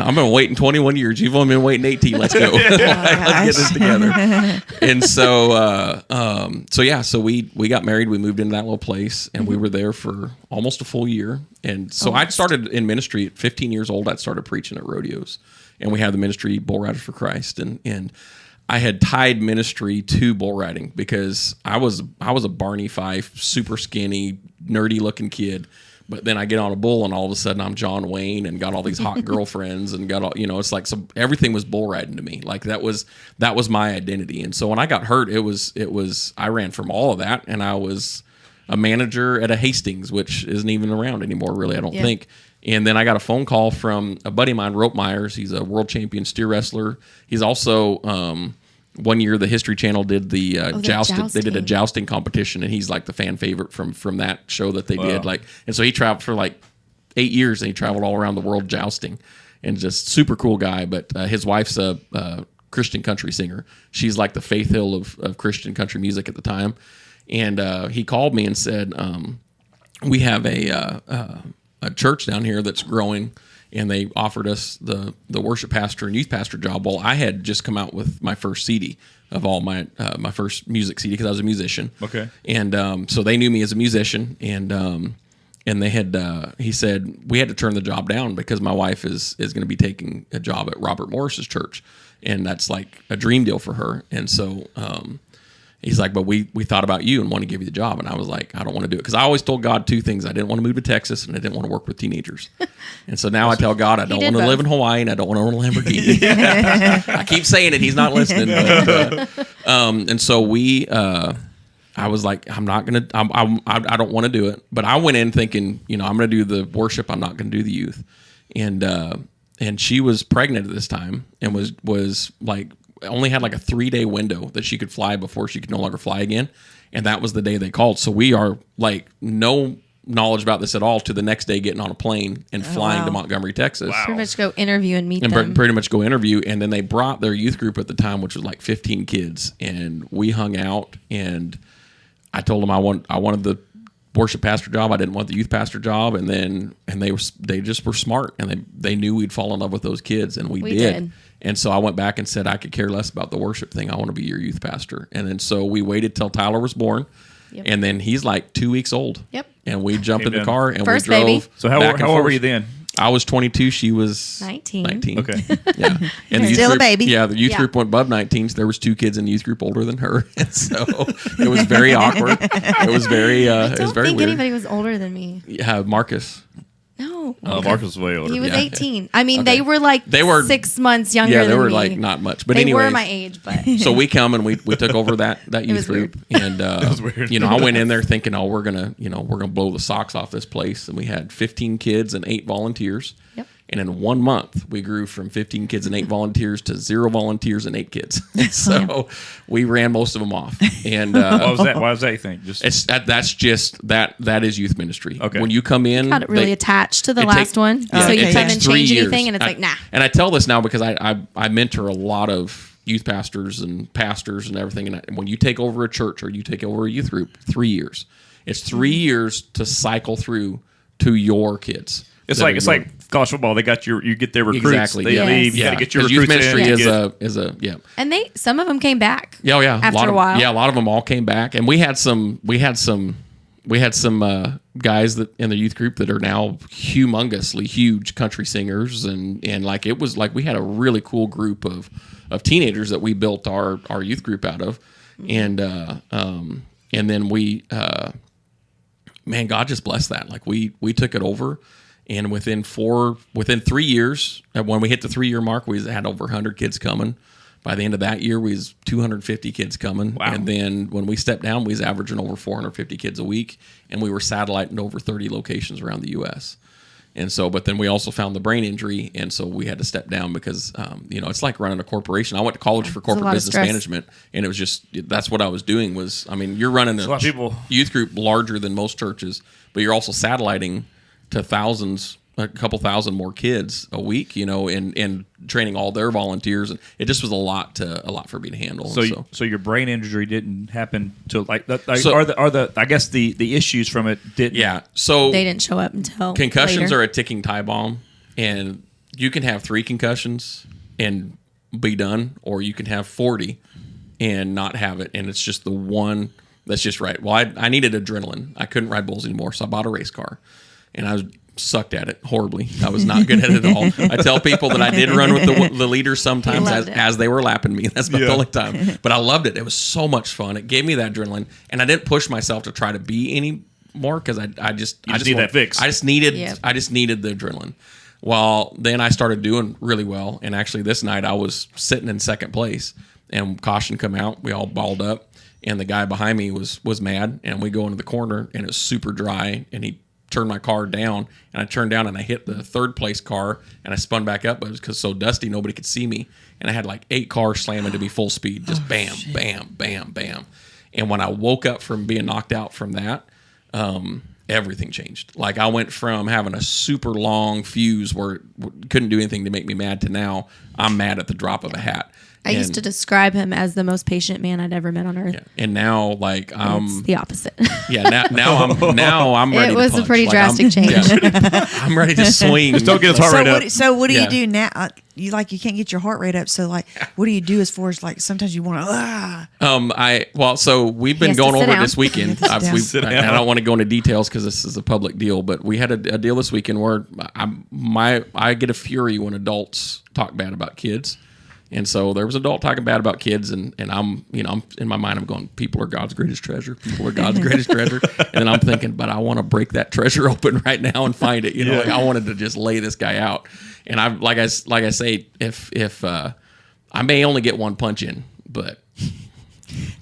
I'm going to wait in 21 years. You've only been waiting 18. Let's go. Let's get this together. And so we got married. We moved into that little place, and we were there for almost a full year. And so I started in ministry at 15 years old. I started preaching at rodeos, and we had the ministry Bull Riders for Christ, and I had tied ministry to bull riding because I was a Barney Fife, super skinny, nerdy looking kid. But then I get on a bull, and all of a sudden I'm John Wayne and got all these hot girlfriends and got all, it's like everything was bull riding to me. Like that was my identity. And so when I got hurt, it was I ran from all of that, and I was a manager at a Hastings, which isn't even around anymore, really, I don't think. And then I got a phone call from a buddy of mine, Rope Myers. He's a world champion steer wrestler. He's also one year the History Channel did the jousting. They did a jousting competition, and he's like the fan favorite from that show that they did. And so he traveled for like 8 years, and he traveled all around the world jousting, and just super cool guy. But his wife's a Christian country singer. She's like the Faith Hill of Christian country music at the time. And he called me and said, we have a church down here that's growing, and they offered us the worship pastor and youth pastor job. Well, I had just come out with my first CD of all my first music CD because I was a musician. Okay. And so they knew me as a musician, and they had he said we had to turn the job down because my wife is going to be taking a job at Robert Morris's church, and that's like a dream deal for her. And so he's like, but we thought about you and want to give you the job. And I was like, I don't want to do it. Because I always told God two things. I didn't want to move to Texas, and I didn't want to work with teenagers. And so now I tell God I don't want to live in Hawaii, and I don't want to own a Lamborghini. I keep saying it. He's not listening. But, and so I was like, I'm not going to, I don't want to do it. But I went in thinking, I'm going to do the worship. I'm not going to do the youth. And she was pregnant at this time and was like, only had like a 3-day window that she could fly before she could no longer fly again. And that was the day they called. So we are like no knowledge about this at all to the next day getting on a plane and flying to Montgomery, Texas. Pretty much go interview and meet And them. pretty much go interview. And then they brought their youth group at the time, which was like 15 kids. And we hung out, and I told them I wanted the worship pastor job. I didn't want the youth pastor job. And they just were smart, and they knew we'd fall in love with those kids, and we did. And so I went back and said, I could care less about the worship thing. I want to be your youth pastor. And then so we waited till Tyler was born. Yep. And then he's like 2 weeks old. Yep. And we jumped in the car and First we drove. baby. So how old were you then? I was 22. She was 19. Okay. Yeah. And the youth Still a group, baby. Yeah. The youth group went above 19. So there was 2 kids in the youth group older than her. And so it was very awkward. It was very, I it was don't very think weird. anybody was older than me. Yeah. Marcus. No. Marcus was way older. He was 18. I mean, they were like They were 6 months younger Yeah. than They were me. like not much. But they anyway. were my age, but. So we come and we took over that youth was group, and was weird. you know, I went in there thinking, oh, we're gonna blow the socks off this place, and we had 15 kids and 8 volunteers. Yep. And in 1 month, we grew from 15 kids and 8 volunteers to 0 volunteers and 8 kids. So we ran most of them off. And Why was that? Why was that? You think? Just that's just that is youth ministry. Okay. When you come in, Got it really attached to the it last take- one. yeah, So you it come takes and 3 change years. anything, and it's like, nah. And I tell this now because I mentor a lot of youth pastors and pastors and everything. And when you take over a church or you take over a youth group, 3 years. It's 3 years to cycle through to your kids. it's like college football. They got you get their recruits. Exactly. They yeah. leave. You got to get your 'Cause recruits youth ministry in. is a yeah. And some of them came back. Yeah, yeah. After a while. Yeah, a lot of them all came back, and we had some guys that in the youth group that are now humongously huge country singers, and like it was like we had a really cool group of teenagers that we built our youth group out of, and then we man, God just blessed that. Like we took it over. And within 3 years, when we hit the 3-year mark, we had over 100 kids coming. By the end of that year, we was 250 kids coming. Wow. And then when we stepped down, we was averaging over 450 kids a week. And we were satelliting over 30 locations around the U.S. And so, but then we also found the brain injury. And so we had to step down because, it's like running a corporation. I went to college for corporate business management. And it was just, that's what I was doing was, I mean, you're running a lot of people. youth group larger than most churches, but you're also satelliting to thousands, a couple thousand more kids a week, and training all their volunteers, and it just was a lot for me to handle. So your brain injury didn't happen till like So- are the I guess the issues from it didn't. Yeah, so They didn't show up until concussions later. are a ticking time bomb, and you can have 3 concussions and be done, or you can have 40 and not have it, and it's just the one that's just right. Well, I needed adrenaline. I couldn't ride bulls anymore, so I bought a race car. And I was sucked at it horribly. I was not good at it at all. I tell people that I did run with the leaders sometimes as they were lapping me. That's about the only time. But I loved it. It was so much fun. It gave me that adrenaline, and I didn't push myself to try to be any more because I just need that fix. I just needed the adrenaline. Well, then I started doing really well, and actually this night I was sitting in second place, and caution come out. We all balled up, and the guy behind me was mad, and we go into the corner, and it's super dry, and he turned my car down, and I turned down and I hit the third place car, and I spun back up, but it was because so dusty nobody could see me, and I had like 8 cars slam into me full speed, just bam, bam, bam, bam. And when I woke up from being knocked out from that, everything changed. Like I went from having a super long fuse where it couldn't do anything to make me mad to now I'm mad at the drop of a hat. I used to describe him as the most patient man I'd ever met on earth. Yeah. And now, like, It's the opposite. yeah. Now I'm ready. It was to punch. a pretty drastic change. Yeah. I'm ready to swing. Just don't get his heart rate up. So what do Yeah. you do now? You can't get your heart rate up. So like, what do you do as far as like sometimes you want to? So we've been has to going sit over it down. this weekend. Sit down. I don't want to go into details because this is a public deal, but we had a deal this weekend where I get a fury when adults talk bad about kids. And so there was an adult talking bad about kids, and I'm in my mind I'm going, people are God's greatest treasure. People are God's greatest treasure. And then I'm thinking, but I want to break that treasure open right now and find it. Like I wanted to just lay this guy out. And I like I say, if I may only get one punch in, but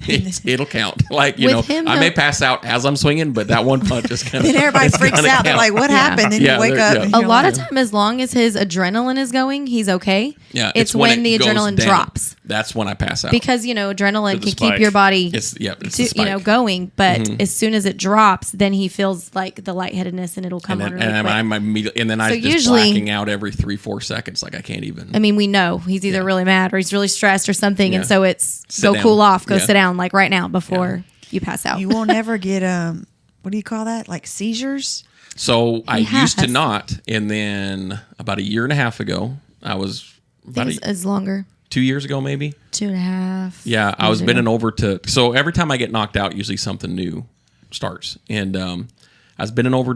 it'll count. Like With him, I may pass out as I'm swinging, but that one punch is kind of. Then everybody freaks out. They're like, "What happened?" Then you wake up. And A you're lot like, of time, as long as his adrenaline is going, he's okay. Yeah, It's when the it goes adrenaline down. drops. that's when I pass out. Because adrenaline can spike. keep your body it's the spike. going, but as soon as it drops, then he feels like the lightheadedness and it'll come on really quick. I'm immediately, and then I just usually, blacking out every 3-4 seconds. Like I can't even. I mean, we know he's either really mad or he's really stressed or something, and so it's Sit down. cool off, go Yeah. sit down like right now before you pass out. You won't ever get what do you call that? Like seizures? So I used to has. not, and then about a year and a half ago, I was about It's longer. 2 years ago, maybe. 2.5. Yeah, I was bending over to. So every time I get knocked out, usually something new starts, and I was bending over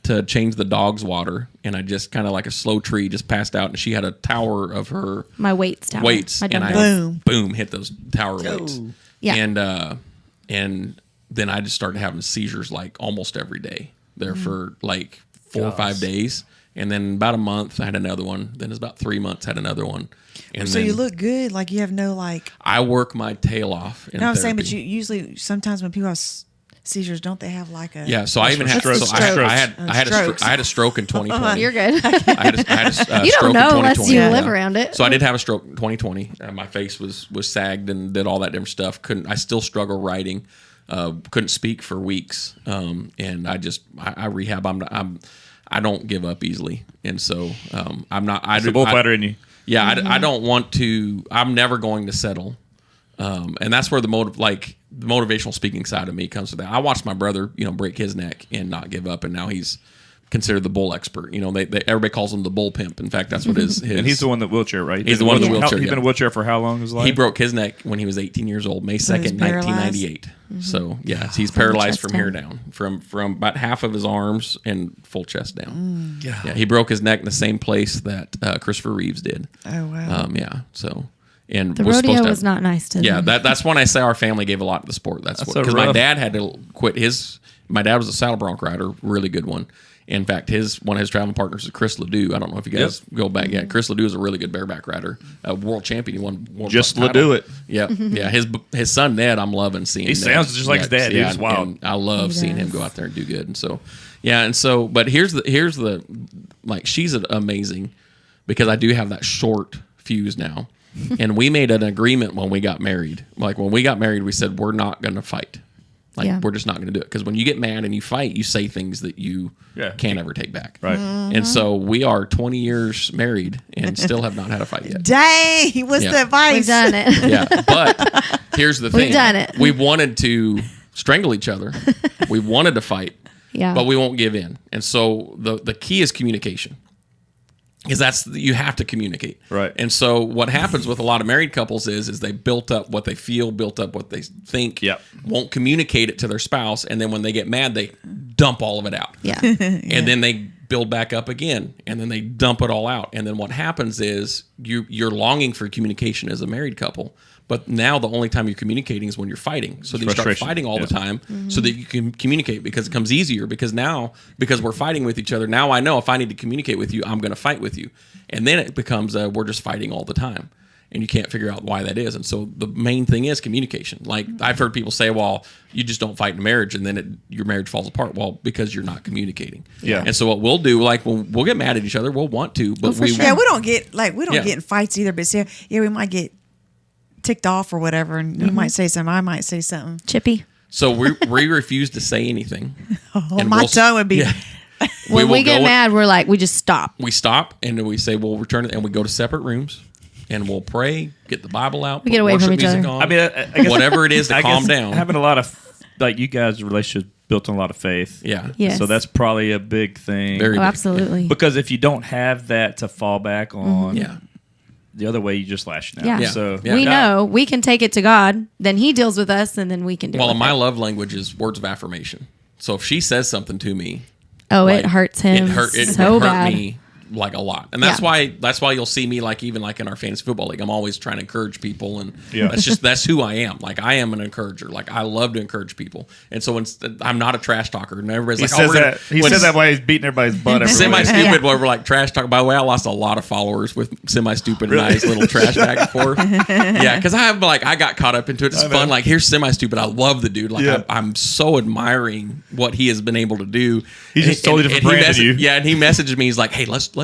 to change the dog's water, and I just kind of like a slow tree just passed out, and she had a tower of her My weights down. weights, My and I dumbbells. Boom. hit those tower weights. Yeah. And then I just started having seizures like almost every day there for like 4 or 5 days. And then about a month, I had another one. Then it's about 3 months, I had another one. And So then you look good. Like you have no like. I work my tail off. In No, I'm saying, therapy. but you usually sometimes when people have seizures, don't they have like a? Yeah, so I even had strokes. so I had a stroke in 2020. You're good. I had a You stroke don't know in unless 2020. you Yeah. live around it. So I did have a stroke in 2020. My face was sagged and did all that different stuff. I still struggle writing. Couldn't speak for weeks. And I rehab. I don't give up easily, and so I'm not. It's the bullfighter in you. Yeah, I don't want to. I'm never going to settle, and that's where the motivational speaking side of me comes to that. I watched my brother, break his neck and not give up, and now he's considered the bull expert. Everybody calls him the bull pimp. In fact, that's what his And he's the one that wheelchair, right? He's the one in the wheelchair, He's been in a wheelchair for how long in his life? He broke his neck when he was 18 years old, May 2nd, 1998. So, yeah, he's paralyzed from here down, from about half of his arms and full chest down. Yeah, he broke his neck in the same place that Christopher Reeves did. Oh wow. Yeah, so. And The was supposed rodeo to was have- not nice to Yeah, them. that's when I say our family gave a lot to the sport. That's so because my rough. dad had to quit his. My dad was a saddle bronc rider, really good one. In fact, one of his traveling partners is Chris Ledoux. I don't know if you guys go back. Yeah, Chris Ledoux is a really good bareback rider, a world champion. He won world Just title. Ledoux it. Yeah, yeah. His son Ned, I'm loving seeing. He Ned. sounds just like his dad, dude. Yeah, He's wild. and I love seeing him go out there and do good. And so, but here's the like she's amazing because I do have that short fuse now. And we made an agreement when we got married. Like when we got married, we said we're not going to fight. We're just not going to do it because when you get mad and you fight, you say things that you can't ever take back. Right. And so we are 20 years married and still have not had a fight yet. Dang, what's the advice? We've done it. Yeah, but here's the thing: We've done it. We wanted to strangle each other. We wanted to fight, Yeah. but we won't give in. And so the key is communication. Because you have to communicate, Right. And so what happens with a lot of married couples is they built up what they feel, built up what they think, Yep. won't communicate it to their spouse, and then when they get mad, they dump all of it out, Yeah. and then they build back up again, and then they dump it all out, and then what happens is you're longing for communication as a married couple, but now the only time you're communicating is when you're fighting. So then you start Frustration. fighting all the time so that you can communicate because it comes easier because we're fighting with each other. Now I know if I need to communicate with you, I'm going to fight with you. And then it becomes we're just fighting all the time. And you can't figure out why that is. And so the main thing is communication. Like I've heard people say, well, you just don't fight in marriage and then your marriage falls apart. Well, because you're not communicating. Yeah. And so what we'll do, like we'll get mad at each other. We'll want to, but we Yeah, we don't get Yeah. get in fights either. But see, we might get ticked off or whatever, and you might say something. I might say something. Chippy. So we refuse to say anything. And My tongue would be. Yeah. When will we get go- mad, we're like, we just stop. we stop and then we say we'll return it, and we go to separate rooms and we'll pray, get the Bible out, We get away worship from each music other. on. I mean, I guess, whatever it is to I calm guess down. Having a lot of, like, you guys' relationship built on a lot of faith. Yeah. Yes. So that's probably a big thing. Very Oh, big. absolutely. Because if you don't have that to fall back on, Yeah. the other way you just lash out. Yeah. Yeah. So Yeah. We know we can take it to God, then He deals with us, and then we can deal Well, with my it. love language is words of affirmation. So if she says something to me, Oh, like, it hurts him it so hurt bad. me like a lot, and that's Yeah. why you'll see me like even like in our fantasy football league, I'm always trying to encourage people, and Yeah. that's who I am. Like I am an encourager. Like I love to encourage people, and so I'm not a trash talker. And everybody's he like, says we're gonna, that. He says that while he's beating everybody's butt. Semi everywhere. stupid, where we're like trash talk. By the way, I lost a lot of followers with semi stupid and I's little trash back and forth. Yeah, because I got caught up into it. It's fun. Like here's semi stupid. I love the dude. Like Yeah. I'm so admiring what he has been able to do. He's just totally different brand than you. Yeah, and he messaged me. He's like, hey, let's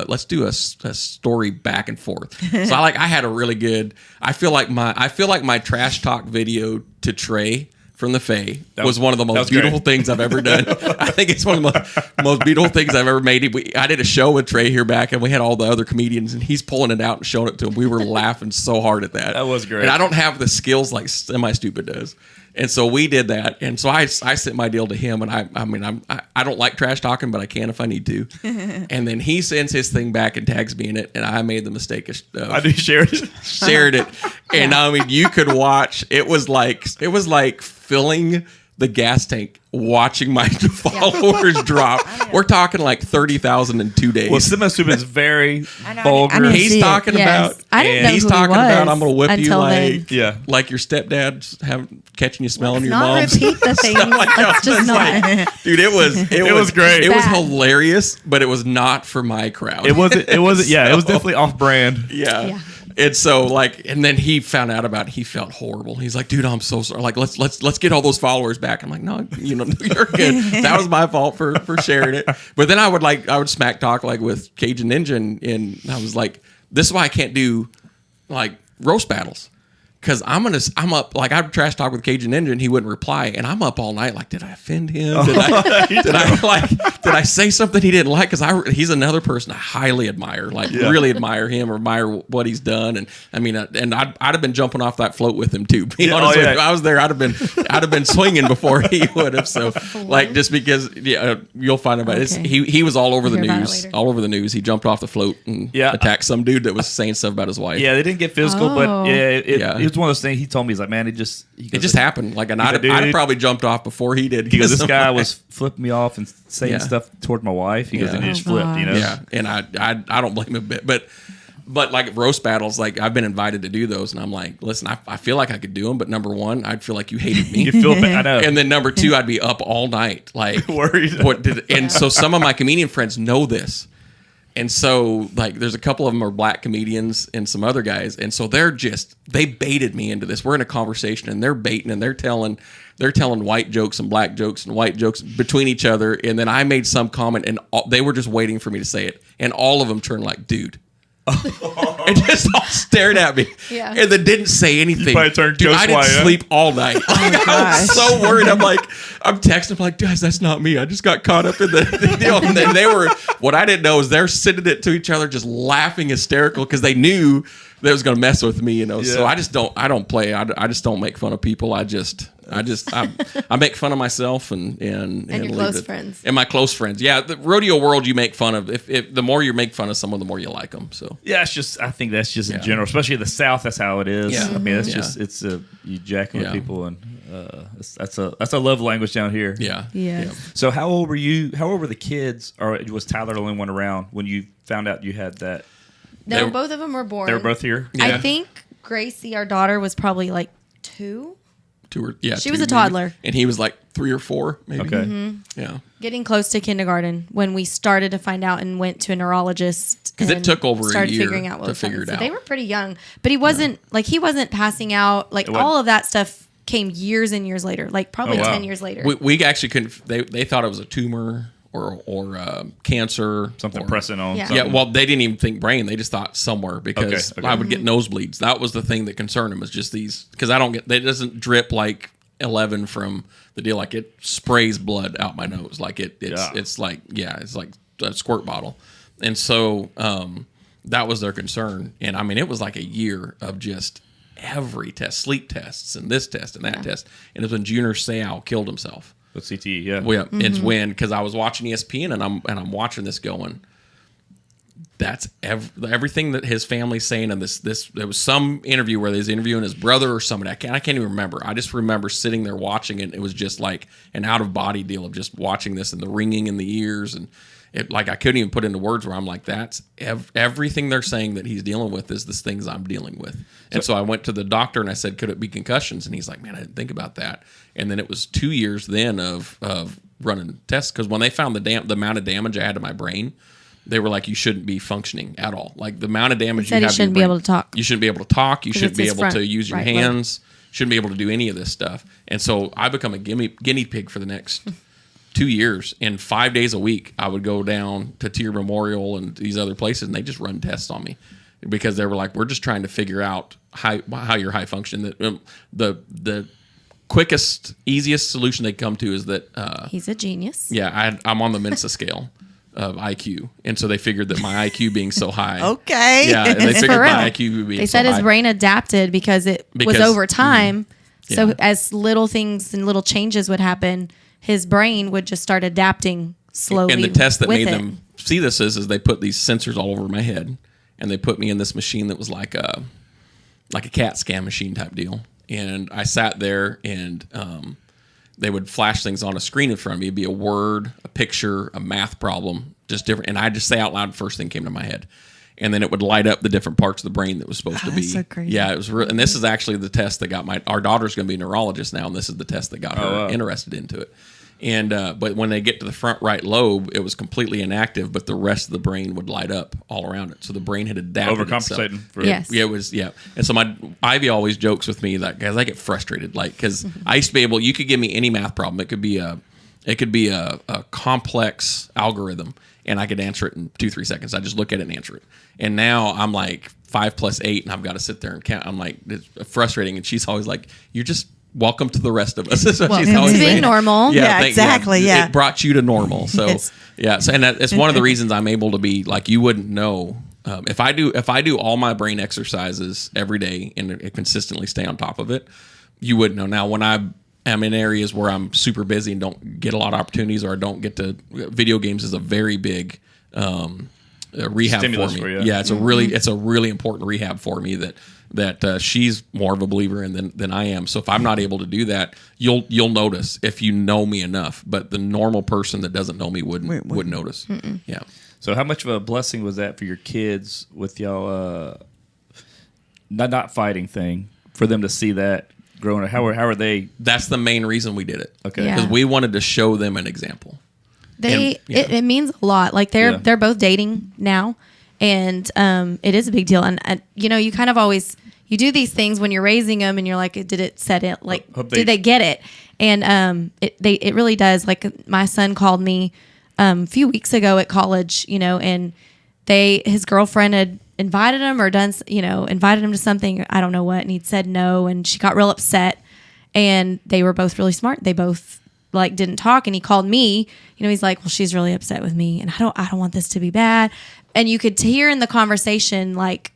let's do a story back and forth. So I had a really good. I feel like my trash talk video to Trey from the Fae was one of the most beautiful things I've ever done. I think it's one of the most beautiful things I've ever made. I did a show with Trey here back, and we had all the other comedians, and he's pulling it out and showing it to him. We were laughing so hard at that. That was great. And I don't have the skills like Semi-Stupid does. And so we did that, and so I sent my deal to him, and I don't like trash talking, but I can if I need to. And then he sends his thing back and tags me in it, and I made the mistake of I do share it. shared it, and I mean you could watch. It was like filling the gas tank, watching my followers drop. We're talking like 30,000 in 2 days. Well, Semi-Stupid is very vulgar. He's talking about. I didn't know he's who talking he was about. I'm gonna whip you until like then. like your stepdad catching you smelling your Not mom's. repeat the things. Let's just not. Dude, it was great. It was Bad. hilarious, but it was not for my crowd. It wasn't. Yeah, it was definitely off brand. Yeah. And so and then he found out about it. He felt horrible. He's like, dude, I'm so sorry. Like, let's get all those followers back. I'm like, no, you're good. That was my fault for sharing it. But then I would smack talk like with Cajun Ninja, and I was like, this is why I can't do like roast battles. Because I'm up, like I'd trash talk with Cajun Ninja and he wouldn't reply, and I'm up all night like, did I offend him? Did I say something he didn't like? Because he's another person I highly admire, really admire him or admire what he's done. And I mean, and I'd have been jumping off that float with him too. Be honest with you, I was there, I'd have been swinging before he would have. So like just because you'll find about it. He was all over the news. He jumped off the float and attacked some dude that was saying stuff about his wife. Yeah, they didn't get physical, but it was one of those things. He told me, he's like, man, it just happened. Like, and I'd have probably jumped off before he did. Because this guy was flipping me off and saying stuff toward my wife. He goes, and he just flipped, you know. Yeah, and I don't blame him a bit, but like roast battles, like I've been invited to do those, and I'm like, listen, I feel like I could do them, but number one, I'd feel like you hated me. You feel bad, I know. And then number two, I'd be up all night, like worried. And so some of my comedian friends know this. And so, like, there's a couple of them are black comedians and some other guys. And so they baited me into this. We're in a conversation and they're baiting and they're telling white jokes and black jokes and white jokes between each other. And then I made some comment and they were just waiting for me to say it. And all of them turned like, dude. And just all stared at me. Yeah. And then didn't say anything. You turned dude, I didn't sleep all night. Like, I was so worried. I'm texting them like, guys, that's not me. I just got caught up in the deal. And then they were, what I didn't know is they're sending it to each other just laughing hysterical because they knew they was going to mess with me, you know. Yeah. So I don't play. I just don't make fun of people. I make fun of myself and your close friends. And my close friends. Yeah, the rodeo world you make fun of. If the more you make fun of someone, the more you like them. So yeah, I think that's just in general, especially in the South. That's how it is. Yeah. I mean, it's you jacking with people, and that's a love language down here. Yeah. Yeah. So how old were you? How old were the kids? Or was Tyler the only one around when you found out you had that? No, both of them were born. They were both here? Yeah. I think Gracie, our daughter, was probably like 2. She was a toddler. Maybe. And he was like 3 or 4, maybe. Okay. Mm-hmm. Yeah. Getting close to kindergarten when we started to find out and went to a neurologist. Because it took over a year figuring out what to figure it out. So they were pretty young. But he wasn't passing out. Like all of that stuff came years and years later. Like probably 10 years later. We actually couldn't, they thought it was a tumor or cancer, something pressing on. Yeah, well, they didn't even think brain; they just thought somewhere because I would get nosebleeds. That was the thing that concerned them, was just these, because it doesn't drip like 11 from the deal. Like it sprays blood out my nose, like it's like a squirt bottle, and so that was their concern. And I mean, it was like a year of just every test, sleep tests, and this test and that test, and it was when Junior Seau killed himself. The CTE, yeah. Well, yeah, it's when, because I was watching ESPN and I'm watching this going, that's everything that his family's saying. And this there was some interview where they was interviewing his brother or somebody. I can't even remember. I just remember sitting there watching it. It was just like an out of body deal of just watching this and the ringing in the ears, and it, like I couldn't even put into words where I'm like, that's everything they're saying that he's dealing with is the things I'm dealing with. And so I went to the doctor and I said, could it be concussions? And he's like, man, I didn't think about that. And then it was 2 years then of running tests, because when they found the amount of damage I had to my brain, they were like, you shouldn't be functioning at all. Like the amount of damage you have, you shouldn't be able to talk. You shouldn't be able to talk. You shouldn't be able to use your hands. Shouldn't be able to do any of this stuff. And so I become a guinea pig for the next 2 years, and 5 days a week, I would go down to Tier Memorial and these other places, and they just run tests on me because they were like, we're just trying to figure out how you're high function. The quickest, easiest solution they come to is that He's a genius. Yeah, I'm on the Mensa scale of IQ, and so they figured that my IQ being so high. Okay. Yeah, and they figured For real. my IQ being They so said high. his brain adapted because it was over time. So Yeah. as little things and little changes would happen, his brain would just start adapting slowly. And the test that with made it. them see this is they put these sensors all over my head, and they put me in this machine that was like a CAT scan machine type deal. And I sat there, and they would flash things on a screen in front of me. It'd be a word, a picture, a math problem, just different. And I'd just say out loud first thing came to my head. And then it would light up the different parts of the brain that was supposed to be. That's so crazy. Yeah, it was real. And this is actually the test that got our daughter's going to be a neurologist now, and this is the test that got her interested into it. And but when they get to the front right lobe, it was completely inactive, but the rest of the brain would light up all around it. So the brain had adapted Overcompensating itself. for Yes. Yeah, it was. Yeah, and so my Ivy always jokes with me that because I get frustrated, like because I used to be able. You could give me any math problem. It could be a complex algorithm, and I could answer it in 2-3 seconds. I just look at it and answer it. And now I'm like 5 + 8, and I've got to sit there and count. I'm like, it's frustrating. And she's always like, "You're just welcome to the rest of us." That's what she's always to being saying. normal. Yeah, exactly, yeah. It brought you to normal. So Yes. yeah, so and it's one of the reasons I'm able to be like you wouldn't know. If I do all my brain exercises every day and consistently stay on top of it, you wouldn't know. Now, when I am in areas where I'm super busy and don't get a lot of opportunities, or I don't get to, video games is a very big rehab Stimulus for me. for you. Yeah, it's a really important rehab for me that she's more of a believer in than I am. So if I'm not able to do that, you'll notice if you know me enough. But the normal person that doesn't know me wouldn't notice. Yeah. So how much of a blessing was that for your kids with y'all not fighting thing, for them to see that growing up? How are they? That's the main reason we did it. Okay. Yeah. Because we wanted to show them an example. It means a lot. Like they're both dating now, and it is a big deal. And you kind of always you do these things when you're raising them, and you're like, did it set it? Like, did they get it? And it really does. Like my son called me a few weeks ago at college, and his girlfriend had invited him or invited him to something, I don't know what, and he'd said no, and she got real upset. And they were both really smart. They both didn't talk, and he called me. He's like, well, she's really upset with me, and I don't want this to be bad. And you could hear in the conversation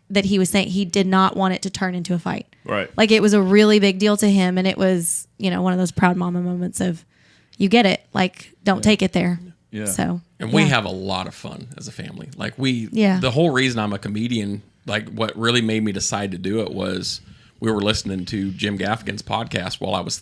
that he was saying he did not want it to turn into a fight. Right. Like it was a really big deal to him, and it was one of those proud mama moments of, you get it, don't take it there. Yeah. So And we have a lot of fun as a family. Like Yeah. the whole reason I'm a comedian, like what really made me decide to do it was we were listening to Jim Gaffigan's podcast while I was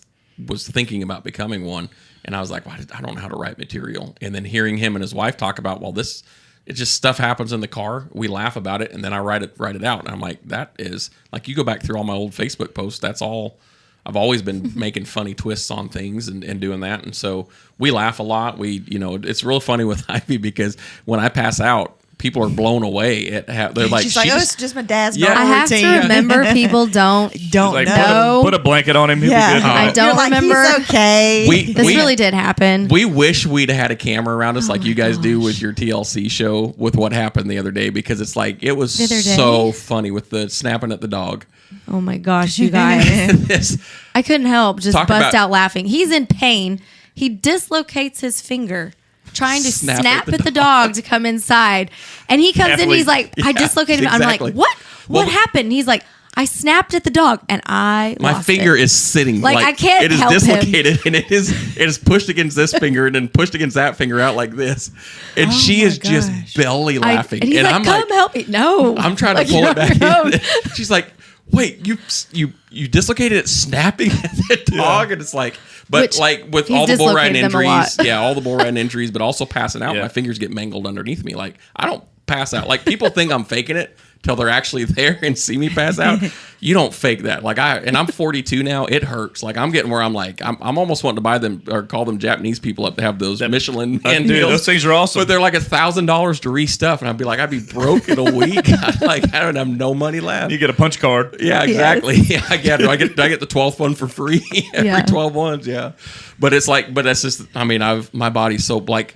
thinking about becoming one. And I was like, well, I don't know how to write material. And then hearing him and his wife talk about, it's just stuff happens in the car. We laugh about it, and then I write it out. And I'm like, that is like, you go back through all my old Facebook posts. That's all. I've always been making funny twists on things and doing that. And so we laugh a lot. It's real funny with Ivy because when I pass out, people are blown away at how they're like, she's like, it's just my dad's Yeah. normal I have routine. to remember people don't Like, know. put a blanket on him. He'll Yeah. be good. I don't You're like, remember. He's okay. This really did happen. We wish we'd had a camera around us like you guys do with your TLC show with what happened the other day, because it's like, it was The other day? so funny with the snapping at the dog. Oh my gosh, you guys. I couldn't help just Talk bust about- out laughing. He's in pain. He dislocates his finger trying to snap at the dog to come inside. And he comes in, he's like, I dislocated him. exactly. I'm like, what? What Well, happened? He's like, I snapped at the dog and I My lost finger it. is sitting Like, I can't it is help him. dislocated and it is pushed against this finger and then pushed against that finger out like this, and she my is just gosh. belly laughing. And he's like, I'm come help me. No. I'm trying to Like, pull you're it back on your in. She's like, wait, you dislocated it snapping at the dog, and it's like, but Which like with he's all the bull riding dislocated them a injuries, lot. all the bull riding injuries, but also passing out, Yeah. my fingers get mangled underneath me. Like I don't pass out. Like people think I'm faking it till they're actually there and see me pass out. You don't fake that. Like I'm 42 now. It hurts. Like I'm getting where I'm like, I'm almost wanting to buy them or call them Japanese people up to have those Michelin hand Dude, meals. those things are awesome. But they're like $1,000 to restuff. And I'd be like, I'd be broke in a week. I don't have no money left. You get a punch card. Yeah, exactly. Yeah, I get it. Do I get the 12th one for free? Every 12 ones, yeah. But it's like, but that's just, I mean, my body's so like,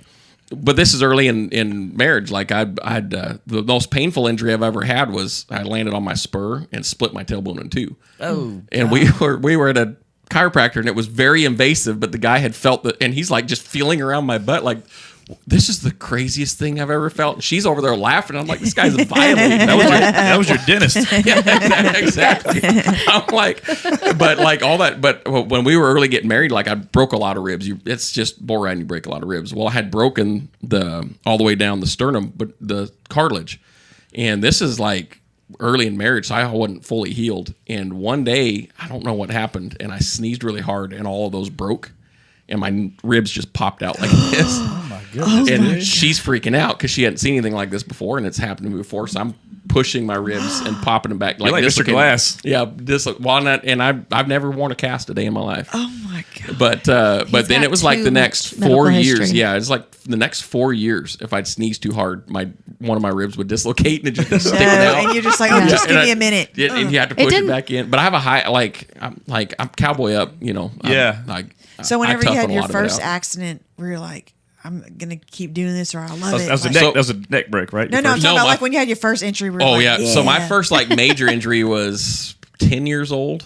but this is early in marriage. Like I'd the most painful injury I've ever had was I landed on my spur and split my tailbone in two. Oh, and we were at a chiropractor and it was very invasive, but the guy had felt that, and he's like just feeling around my butt like, this is the craziest thing I've ever felt. And she's over there laughing. I'm like, this guy's violent. That was your dentist. Yeah, exactly. I'm like, but like all that. But when we were early getting married, like I broke a lot of ribs. It's just bull riding. You break a lot of ribs. Well, I had broken all the way down the sternum, but the cartilage. And this is like early in marriage, so I wasn't fully healed. And one day, I don't know what happened, and I sneezed really hard, and all of those broke. And my ribs just popped out like this. Oh my goodness! And she's freaking out because she hadn't seen anything like this before, and it's happened to me before. So I'm pushing my ribs and popping them back like Mr. Glass. Yeah, walnut. And I've never worn a cast a day in my life. Oh my god! But then it was like the next 4 years. Yeah, it's like the next 4 years. If I'd sneeze too hard, one of my ribs would dislocate and it just stick out. And you're just like, oh, just give me a minute. And you have to push it back in. But I have a high I'm cowboy up. You know. So whenever you had your first accident, where you're like, I'm gonna keep doing this, or I love it. That was a neck break, right? No, I'm talking about like when you had your first injury. Oh like, yeah. So my first like major injury was 10 years old,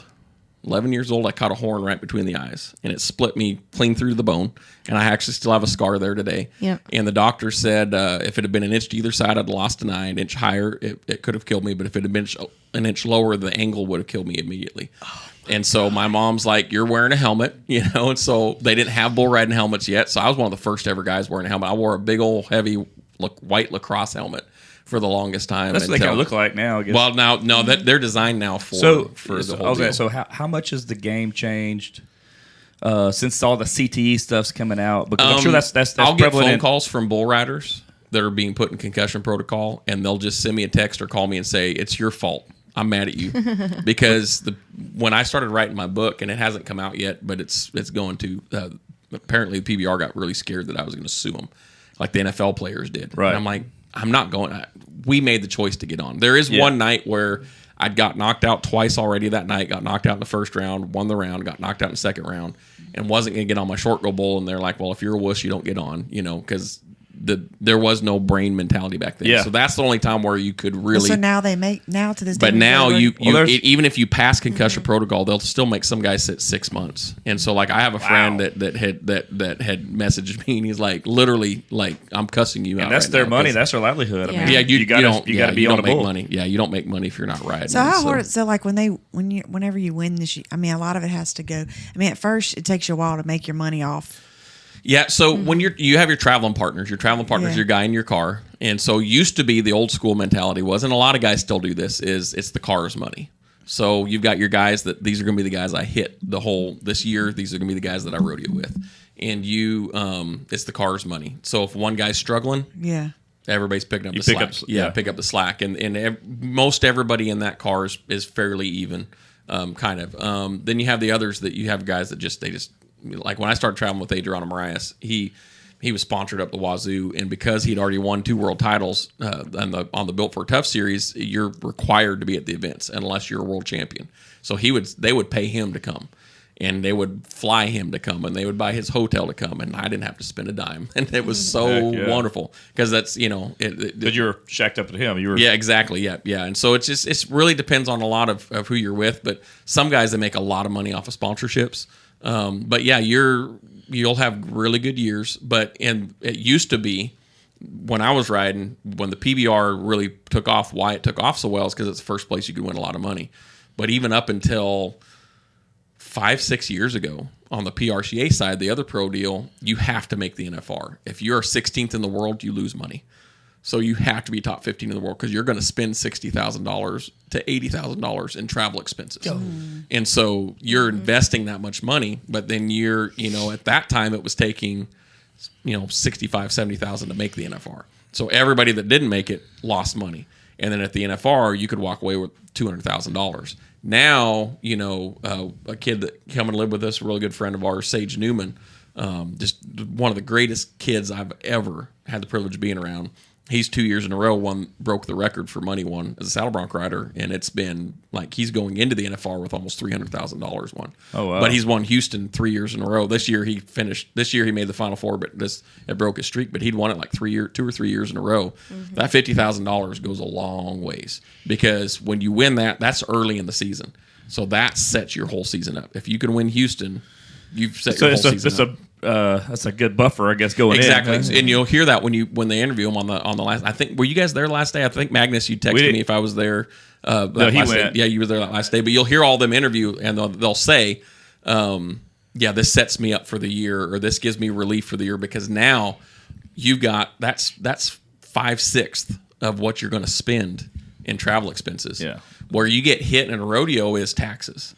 11 years old. I caught a horn right between the eyes, and it split me clean through the bone. And I actually still have a scar there today. Yeah. And the doctor said if it had been an inch to either side, I'd lost an eye. An inch higher, it could have killed me. But if it had been an inch lower, the angle would have killed me immediately. Oh. And so my mom's like, you're wearing a helmet, you know, and so they didn't have bull riding helmets yet. So I was one of the first ever guys wearing a helmet. I wore a big old heavy white lacrosse helmet for the longest time. That's what they kind of look like now, I guess. Well, no, they're designed now for the whole deal. So how much has the game changed since all the CTE stuff's coming out? Because I'm sure that's I'll prevalent. Get phone calls from bull riders that are being put in concussion protocol, and they'll just send me a text or call me and say, it's your fault. I'm mad at you because when I started writing my book, and it hasn't come out yet, but it's going to. Apparently, the PBR got really scared that I was going to sue them, like the NFL players did. Right. And I'm like, I'm not going. We made the choice to get on. There is one night where I'd got knocked out twice already that night. Got knocked out in the first round, won the round, got knocked out in the second round, and wasn't going to get on my short go bull. And they're like, well, if you're a wuss, you don't get on, you know, because there was no brain mentality back then. Yeah. So that's the only time where you could really. So now they make to this day. But now even if you pass concussion protocol, they'll still make some guys sit 6 months. And so like I have a friend that had messaged me, and he's like, literally, like, I'm cussing you out. And that's right their now, money. That's their livelihood. Yeah. I mean, you gotta be on the make bull. money. Yeah, you don't make money if you're not riding. So how hard? So like whenever you win this, I mean, a lot of it has to go. I mean, at first it takes you a while to make your money off. Yeah, so when you have your traveling partners, your guy in your car, and so used to be the old school mentality was, and a lot of guys still do this, is it's the car's money. So you've got your guys that these are going to be the guys I hit this year. These are going to be the guys that I rodeo with, and it's the car's money. So if one guy's struggling, everybody's picking up the slack. Pick up the slack, and most everybody in that car is fairly even, kind of. Then you have the others that you have guys that just like when I started traveling with Adriano Marias, he was sponsored up the wazoo, and because he'd already won 2 world titles on the Built for Tough series, you're required to be at the events unless you're a world champion. So they would pay him to come, and they would fly him to come, and they would buy his hotel to come, and I didn't have to spend a dime, and it was so wonderful because that's But you're shacked up to him. Yeah, exactly. Yeah. And so it really depends on a lot of who you're with, but some guys that make a lot of money off of sponsorships. But yeah, you'll have really good years. But it used to be when I was riding, when the PBR really took off. Why it took off so well is because it's the first place you could win a lot of money. But even up until 5-6 years ago, on the PRCA side, the other pro deal, you have to make the NFR. If you're 16th in the world, you lose money. So you have to be top 15 in the world because you're going to spend $60,000 to $80,000 in travel expenses. And so you're investing that much money, but then at that time it was taking, $65,000, $70,000 to make the NFR. So everybody that didn't make it lost money. And then at the NFR, you could walk away with $200,000. Now, a kid that come and live with us, a really good friend of ours, Sage Newman, just one of the greatest kids I've ever had the privilege of being around. He's 2 years in a row broke the record for money won as a saddle bronc rider, and it's been like he's going into the NFR with almost $300,000 won. Oh wow! But he's won Houston 3 years in a row. This year he made the Final Four, but it broke his streak. But he'd won it like 2 or 3 years in a row. Mm-hmm. That $50,000 goes a long ways because when you win that's early in the season, so that sets your whole season up. If you can win Houston, you've set your whole season up. That's a good buffer, I guess, going exactly. in. Exactly, and you'll hear that when they interview him on the last. I think were you guys there last day? I think Magnus, you texted me if I was there. No, he went. Day. Yeah, you were there that last day. But you'll hear all them interview, and they'll say, this sets me up for the year, or this gives me relief for the year because now you've got that's 5/6 of what you're going to spend in travel expenses. Yeah, where you get hit in a rodeo is taxes.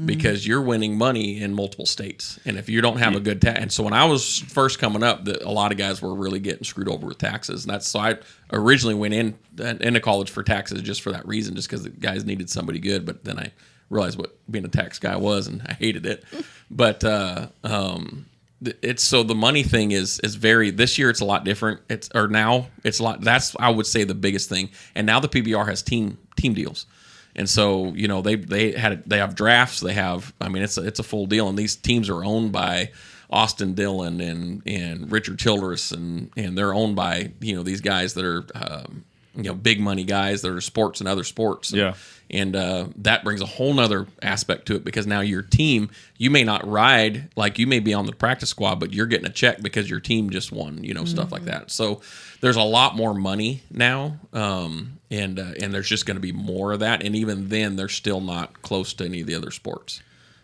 Because you're winning money in multiple states, and if you don't have a good tax, and so when I was first coming up, a lot of guys were really getting screwed over with taxes, and so I originally went into college for taxes just for that reason, just because the guys needed somebody good. But then I realized what being a tax guy was, and I hated it. But it's so the money thing is very. This year it's a lot different. Now it's a lot. That's I would say the biggest thing. And now the PBR has team deals. And so, they have drafts. They have, it's a full deal. And these teams are owned by Austin Dillon and Richard Childress, and they're owned by these guys that are big money guys that are sports and other sports. And that brings a whole nother aspect to it because now your team, you may not ride, like you may be on the practice squad, but you're getting a check because your team just won, stuff like that. So there's a lot more money now, and there's just going to be more of that. And even then, they're still not close to any of the other sports.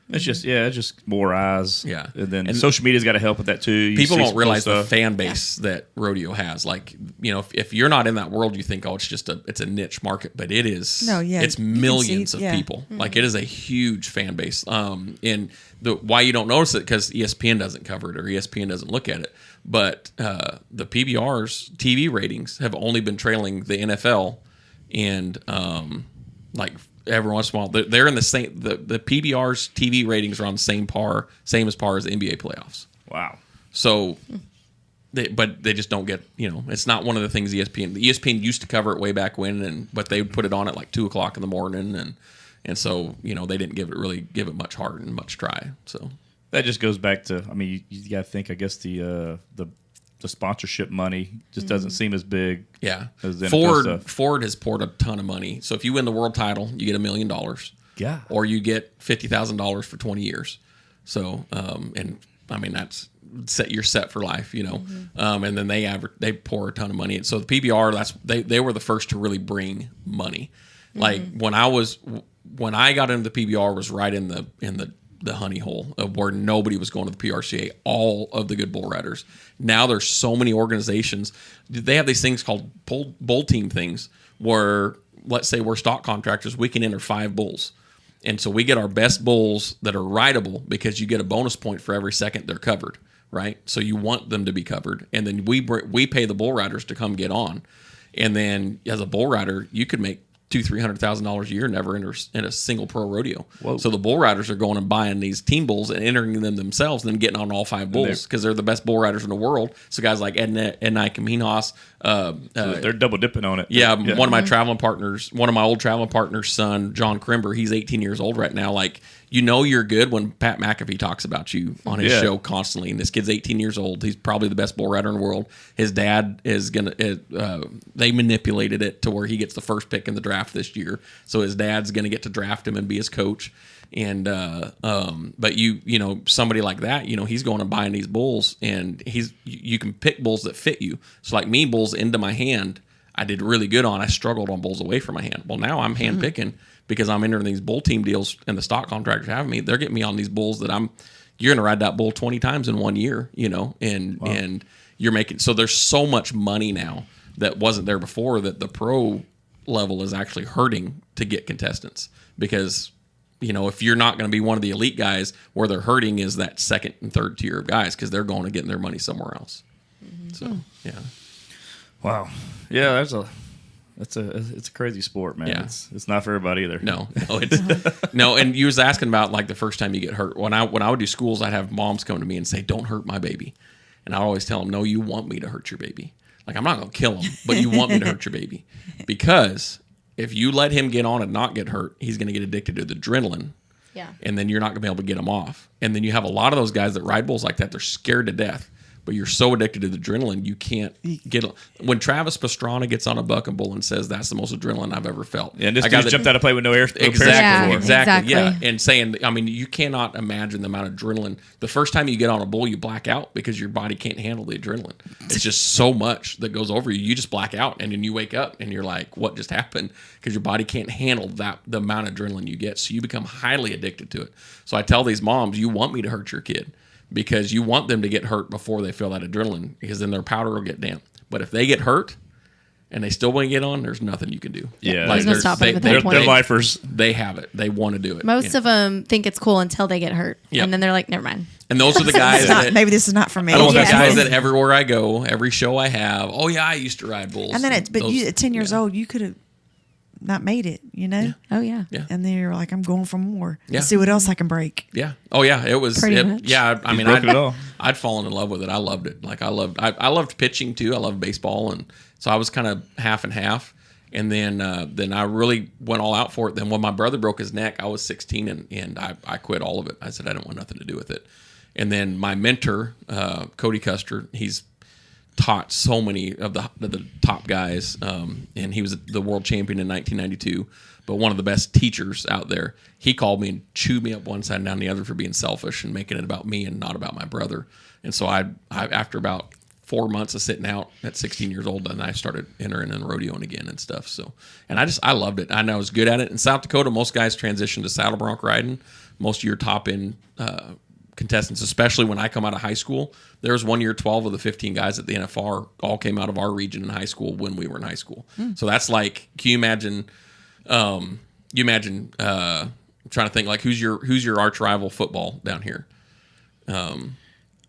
It's just more eyes. Yeah. And then social media's got to help with that too. People don't realize the fan base that rodeo has. Like, if you're not in that world, you think, it's a niche market, but it is. No, yeah. It's millions of people. Mm-hmm. Like, it is a huge fan base. And why you don't notice it, because ESPN doesn't cover it or ESPN doesn't look at it. But the PBR's TV ratings have only been trailing the NFL and every once in a while, they're in the same. The PBR's TV ratings are on the same as par as the NBA playoffs. Wow. So, but they just don't get. It's not one of the things ESPN. The ESPN used to cover it way back when, but they would put it on at like 2:00 in the morning, and so they didn't give it much heart and much try. So that just goes back to. You got to think. I guess the sponsorship money just doesn't seem as big. Yeah, as the NFL stuff. Ford has poured a ton of money. So if you win the world title, you get $1 million. Yeah, or you get $50,000 for 20 years. So that's you're set for life, And then they pour a ton of money in. So the PBR, they were the first to really bring money. Like when I got into the PBR was right in the honey hole of where nobody was going to the PRCA, all of the good bull riders. Now there's so many organizations. They have these things called bull team things where, let's say we're stock contractors, we can enter 5 bulls. And so we get our best bulls that are rideable because you get a bonus point for every second they're covered, right? So you want them to be covered. And then we pay the bull riders to come get on. And then as a bull rider, you could make $200,000-$300,000 a year, never enter in a single pro rodeo. Whoa. So the bull riders are going and buying these team bulls and entering them themselves, and then getting on all 5 bulls because they're the best bull riders in the world. So guys like Ed Nye Camino's, so they're double dipping on it. Yeah, one of my traveling partners, one of my old traveling partners' son, John Crimber, he's 18 years old right now. Like, you're good when Pat McAfee talks about you on his show constantly. And this kid's 18 years old. He's probably the best bull rider in the world. His dad is they manipulated it to where he gets the first pick in the draft this year. So his dad's going to get to draft him and be his coach. And but somebody like that, he's going and buying these bulls, and you can pick bulls that fit you. So like me, bulls into my hand, I did really good on. I struggled on bulls away from my hand. Well, now I'm hand picking because I'm entering these bull team deals, and the stock contractors have me. They're getting me on these bulls that you're going to ride that bull 20 times in 1 year, and you're making. So there's so much money now that wasn't there before that the pro level is actually hurting to get contestants because. If you're not going to be one of the elite guys, where they're hurting is that second and third tier of guys because they're going to get their money somewhere else. So, yeah. Wow. Yeah, it's a crazy sport, man. Yeah. It's not for everybody either. No, it's no. And you was asking about like the first time you get hurt. When I would do schools, I'd have moms come to me and say, "Don't hurt my baby," and I always tell them, "No, you want me to hurt your baby. Like I'm not gonna kill him, but you want me to hurt your baby because if you let him get on and not get hurt, he's gonna get addicted to the adrenaline." Yeah. And then you're not going to be able to get them off. And then you have a lot of those guys that ride bulls like that. They're scared to death, but you're so addicted to the adrenaline, you can't get. When Travis Pastrana gets on a bucking bull and says that's the most adrenaline I've ever felt. Yeah, and this dude jumped out of plane with no air. Exactly. Yeah. And saying, I mean, you cannot imagine the amount of adrenaline. The first time you get on a bull, you black out because your body can't handle the adrenaline. It's just so much that goes over you. You just black out, and then you wake up, and you're like, what just happened? Because your body can't handle the amount of adrenaline you get. So you become highly addicted to it. So I tell these moms, you want me to hurt your kid because you want them to get hurt before they feel that adrenaline, because then their powder will get damp. But if they get hurt and they still want to get on, there's nothing you can do. Yeah. There's no stopping at that point. They're lifers. They have it. They want to do it. Most of them think it's cool until they get hurt. Yep. And then they're like, never mind. And those are the guys that... Maybe this is not for me. Those are the Yeah. guys that everywhere I go, every show I have, oh yeah, I used to ride bulls. And then at 10 years old, you could have not made it, you know? Yeah. Oh, yeah. Yeah. And then you're like, I'm going for more. Yeah. Let's see what else I can break. Yeah. Oh yeah. It was. Pretty much. Yeah. I mean, broke it all. I'd fallen in love with it. I loved it. Like I loved pitching too. I loved baseball, and so I was kind of half and half. And then I really went all out for it. Then when my brother broke his neck, I was 16, and I quit all of it. I said I didn't want nothing to do with it. And then my mentor, Cody Custer, he's taught so many of the top guys, and he was the world champion in 1992. But one of the best teachers out there, he called me and chewed me up one side and down the other for being selfish and making it about me and not about my brother. And so I after about 4 months of sitting out at 16 years old, and I started entering and rodeoing again and stuff. So, and I loved it. I know I was good at it. In South Dakota, most guys transition to saddle bronc riding. Most of your top end contestants, especially when I come out of high school. There was 1 year, 12 of the 15 guys at the NFR all came out of our region in high school when we were in high school. So that's like, can you imagine? I'm trying to think, like, who's your arch rival football down here?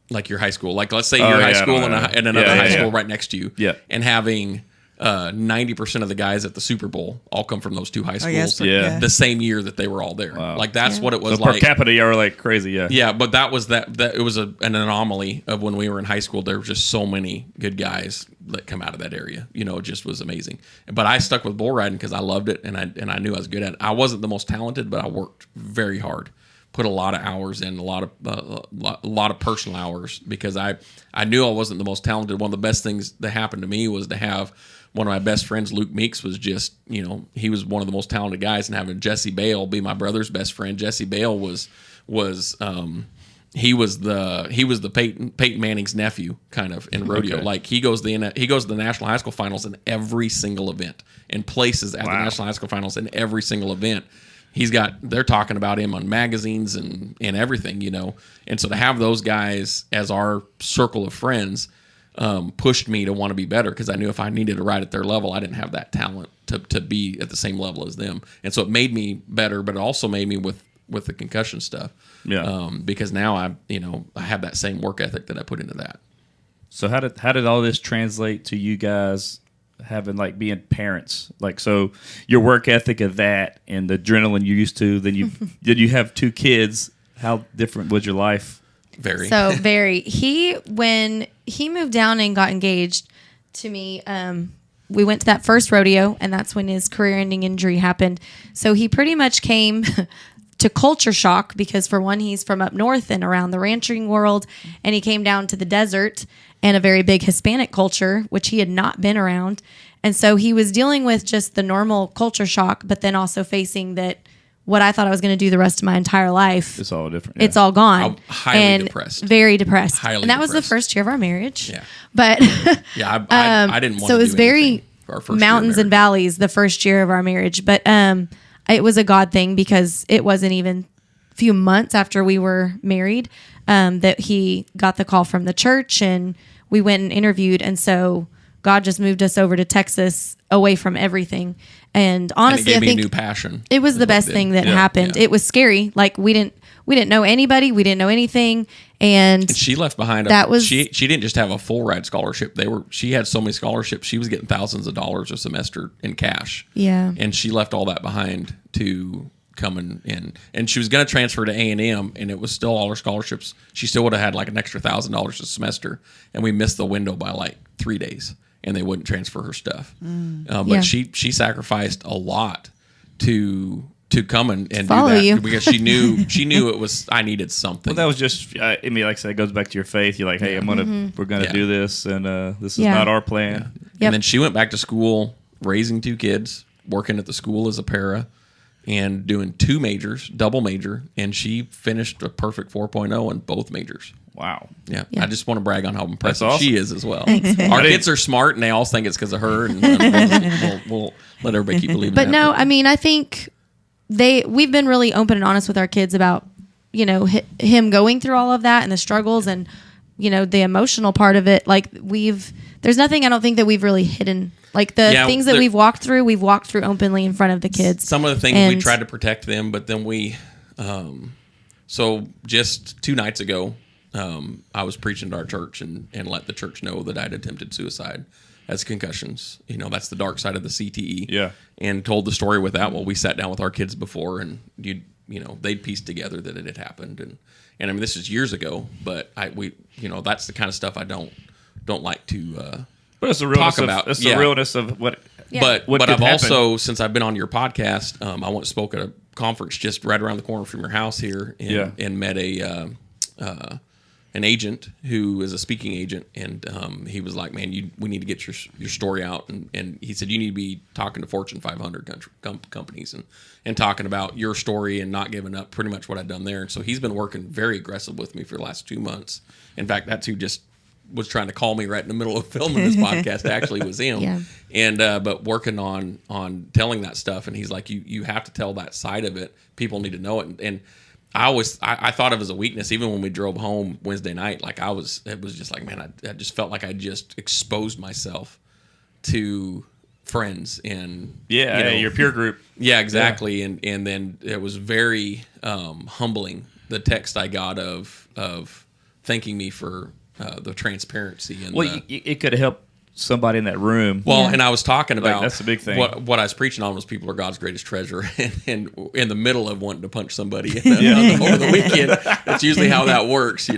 Like your high school. Like, let's say your high school and another high school right next to you. Yeah. And having 90% of the guys at the Super Bowl all come from those two high schools. Yeah. The same year that they were all there. Wow. Like that's what it was So like. per capita, you were like crazy, yeah. Yeah, but that was that it was an anomaly of when we were in high school. There were just so many good guys that come out of that area. You know, it just was amazing. But I stuck with bull riding because I loved it, and I knew I was good at it. I wasn't the most talented, but I worked very hard. Put a lot of hours in, a lot of personal hours, because I knew I wasn't the most talented. One of the best things that happened to me was to have one of my best friends, Luke Meeks, was just, you know, he was one of the most talented guys, and having Jesse Bale be my brother's best friend. Jesse Bale was the Peyton Manning's nephew, kind of, in rodeo. Okay. Like he goes to the National High School Finals in every single event, and places at the National High School Finals in every single event. They're talking about him on magazines and everything, you know. And so to have those guys as our circle of friends pushed me to want to be better, because I knew if I needed to ride at their level, I didn't have that talent to be at the same level as them. And so it made me better, but it also made me with the concussion stuff. Yeah. Because now I have that same work ethic that I put into that. So how did all this translate to you guys having, like, being parents? Like, so your work ethic of that and the adrenaline you used to, then did you have two kids? How different was your life? Very. So very. When he moved down and got engaged to me, we went to that first rodeo, and that's when his career-ending injury happened. So he pretty much came to culture shock, because for one, he's from up north and around the ranching world, and he came down to the desert and a very big Hispanic culture, which he had not been around. And so he was dealing with just the normal culture shock, but then also facing that what I thought I was going to do the rest of my entire life. It's all different. It's all gone. I'm highly depressed. Very depressed. Highly and that was the depressed. first year of our marriage. Yeah. But Yeah, I didn't want to so it was do very anything for our first year of mountains and marriage. valleys the first year of our marriage. But it was a God thing, because it wasn't even a few months after we were married that he got the call from the church, and we went and interviewed. And so God just moved us over to Texas, away from everything. And honestly, and it gave I think me a new passion. it was the best thing that happened. Yeah. It was scary. Like we we didn't know anybody. We didn't know anything. And she left behind. She didn't just have a full ride scholarship. She had so many scholarships. She was getting thousands of dollars a semester in cash. Yeah. And she left all that behind to come in. And she was going to transfer to A&M, and it was still all her scholarships. She still would have had like an extra $1,000 a semester. And we missed the window by like 3 days, and they wouldn't transfer her stuff. But she sacrificed a lot to come and do that you. because she knew it was, I needed something. Well, that was just, I mean, like I said, it goes back to your faith. You're like, hey, we're gonna do this, and this is not our plan. Yep. And then she went back to school, raising 2 kids, working at the school as a para, and doing 2 majors, double major, and she finished a perfect 4.0 in both majors. Wow. Yeah. I just want to brag on how impressive awesome. she is as well. Thanks. Our kids are smart, and they all think it's because of her, and we'll let everybody keep believing But that. no, I mean, I think we've been really open and honest with our kids about, him going through all of that and the struggles and, the emotional part of it. Like there's nothing I don't think that we've really hidden. Like the things that we've walked through openly in front of the kids. Some of the things we tried to protect them, but then so just 2 nights ago, I was preaching to our church and let the church know that I'd attempted suicide as concussions. That's the dark side of the CTE. Yeah. And told the story with that. Well, we sat down with our kids before, and they'd pieced together that it had happened. And I mean, this is years ago, but that's the kind of stuff I don't like to but it's the realness talk about. It's the realness of what. Yeah. But could I've happen. also, since I've been on your podcast, I went and spoke at a conference just right around the corner from your house here, and met an agent who is a speaking agent, and he was like, "Man, we need to get your story out," and he said you need to be talking to Fortune 500 companies and talking about your story and not giving up. Pretty much what I've done there, and so he's been working very aggressive with me for the last 2 months. In fact, that's who just was trying to call me right in the middle of filming this podcast. Actually, was him. Yeah. And but working on telling that stuff, and he's like, you have to tell that side of it. People need to know it, and I thought of it as a weakness, even when we drove home Wednesday night. Like it was just like, man, I just felt like I just exposed myself to friends and your peer group. Yeah, exactly. Yeah. And then it was very humbling, the text I got of thanking me for the transparency and it could help somebody in that room. Well, and I was talking about that's the big thing. What I was preaching on was people are God's greatest treasure, and in the middle of wanting to punch somebody over the weekend, that's usually how that works,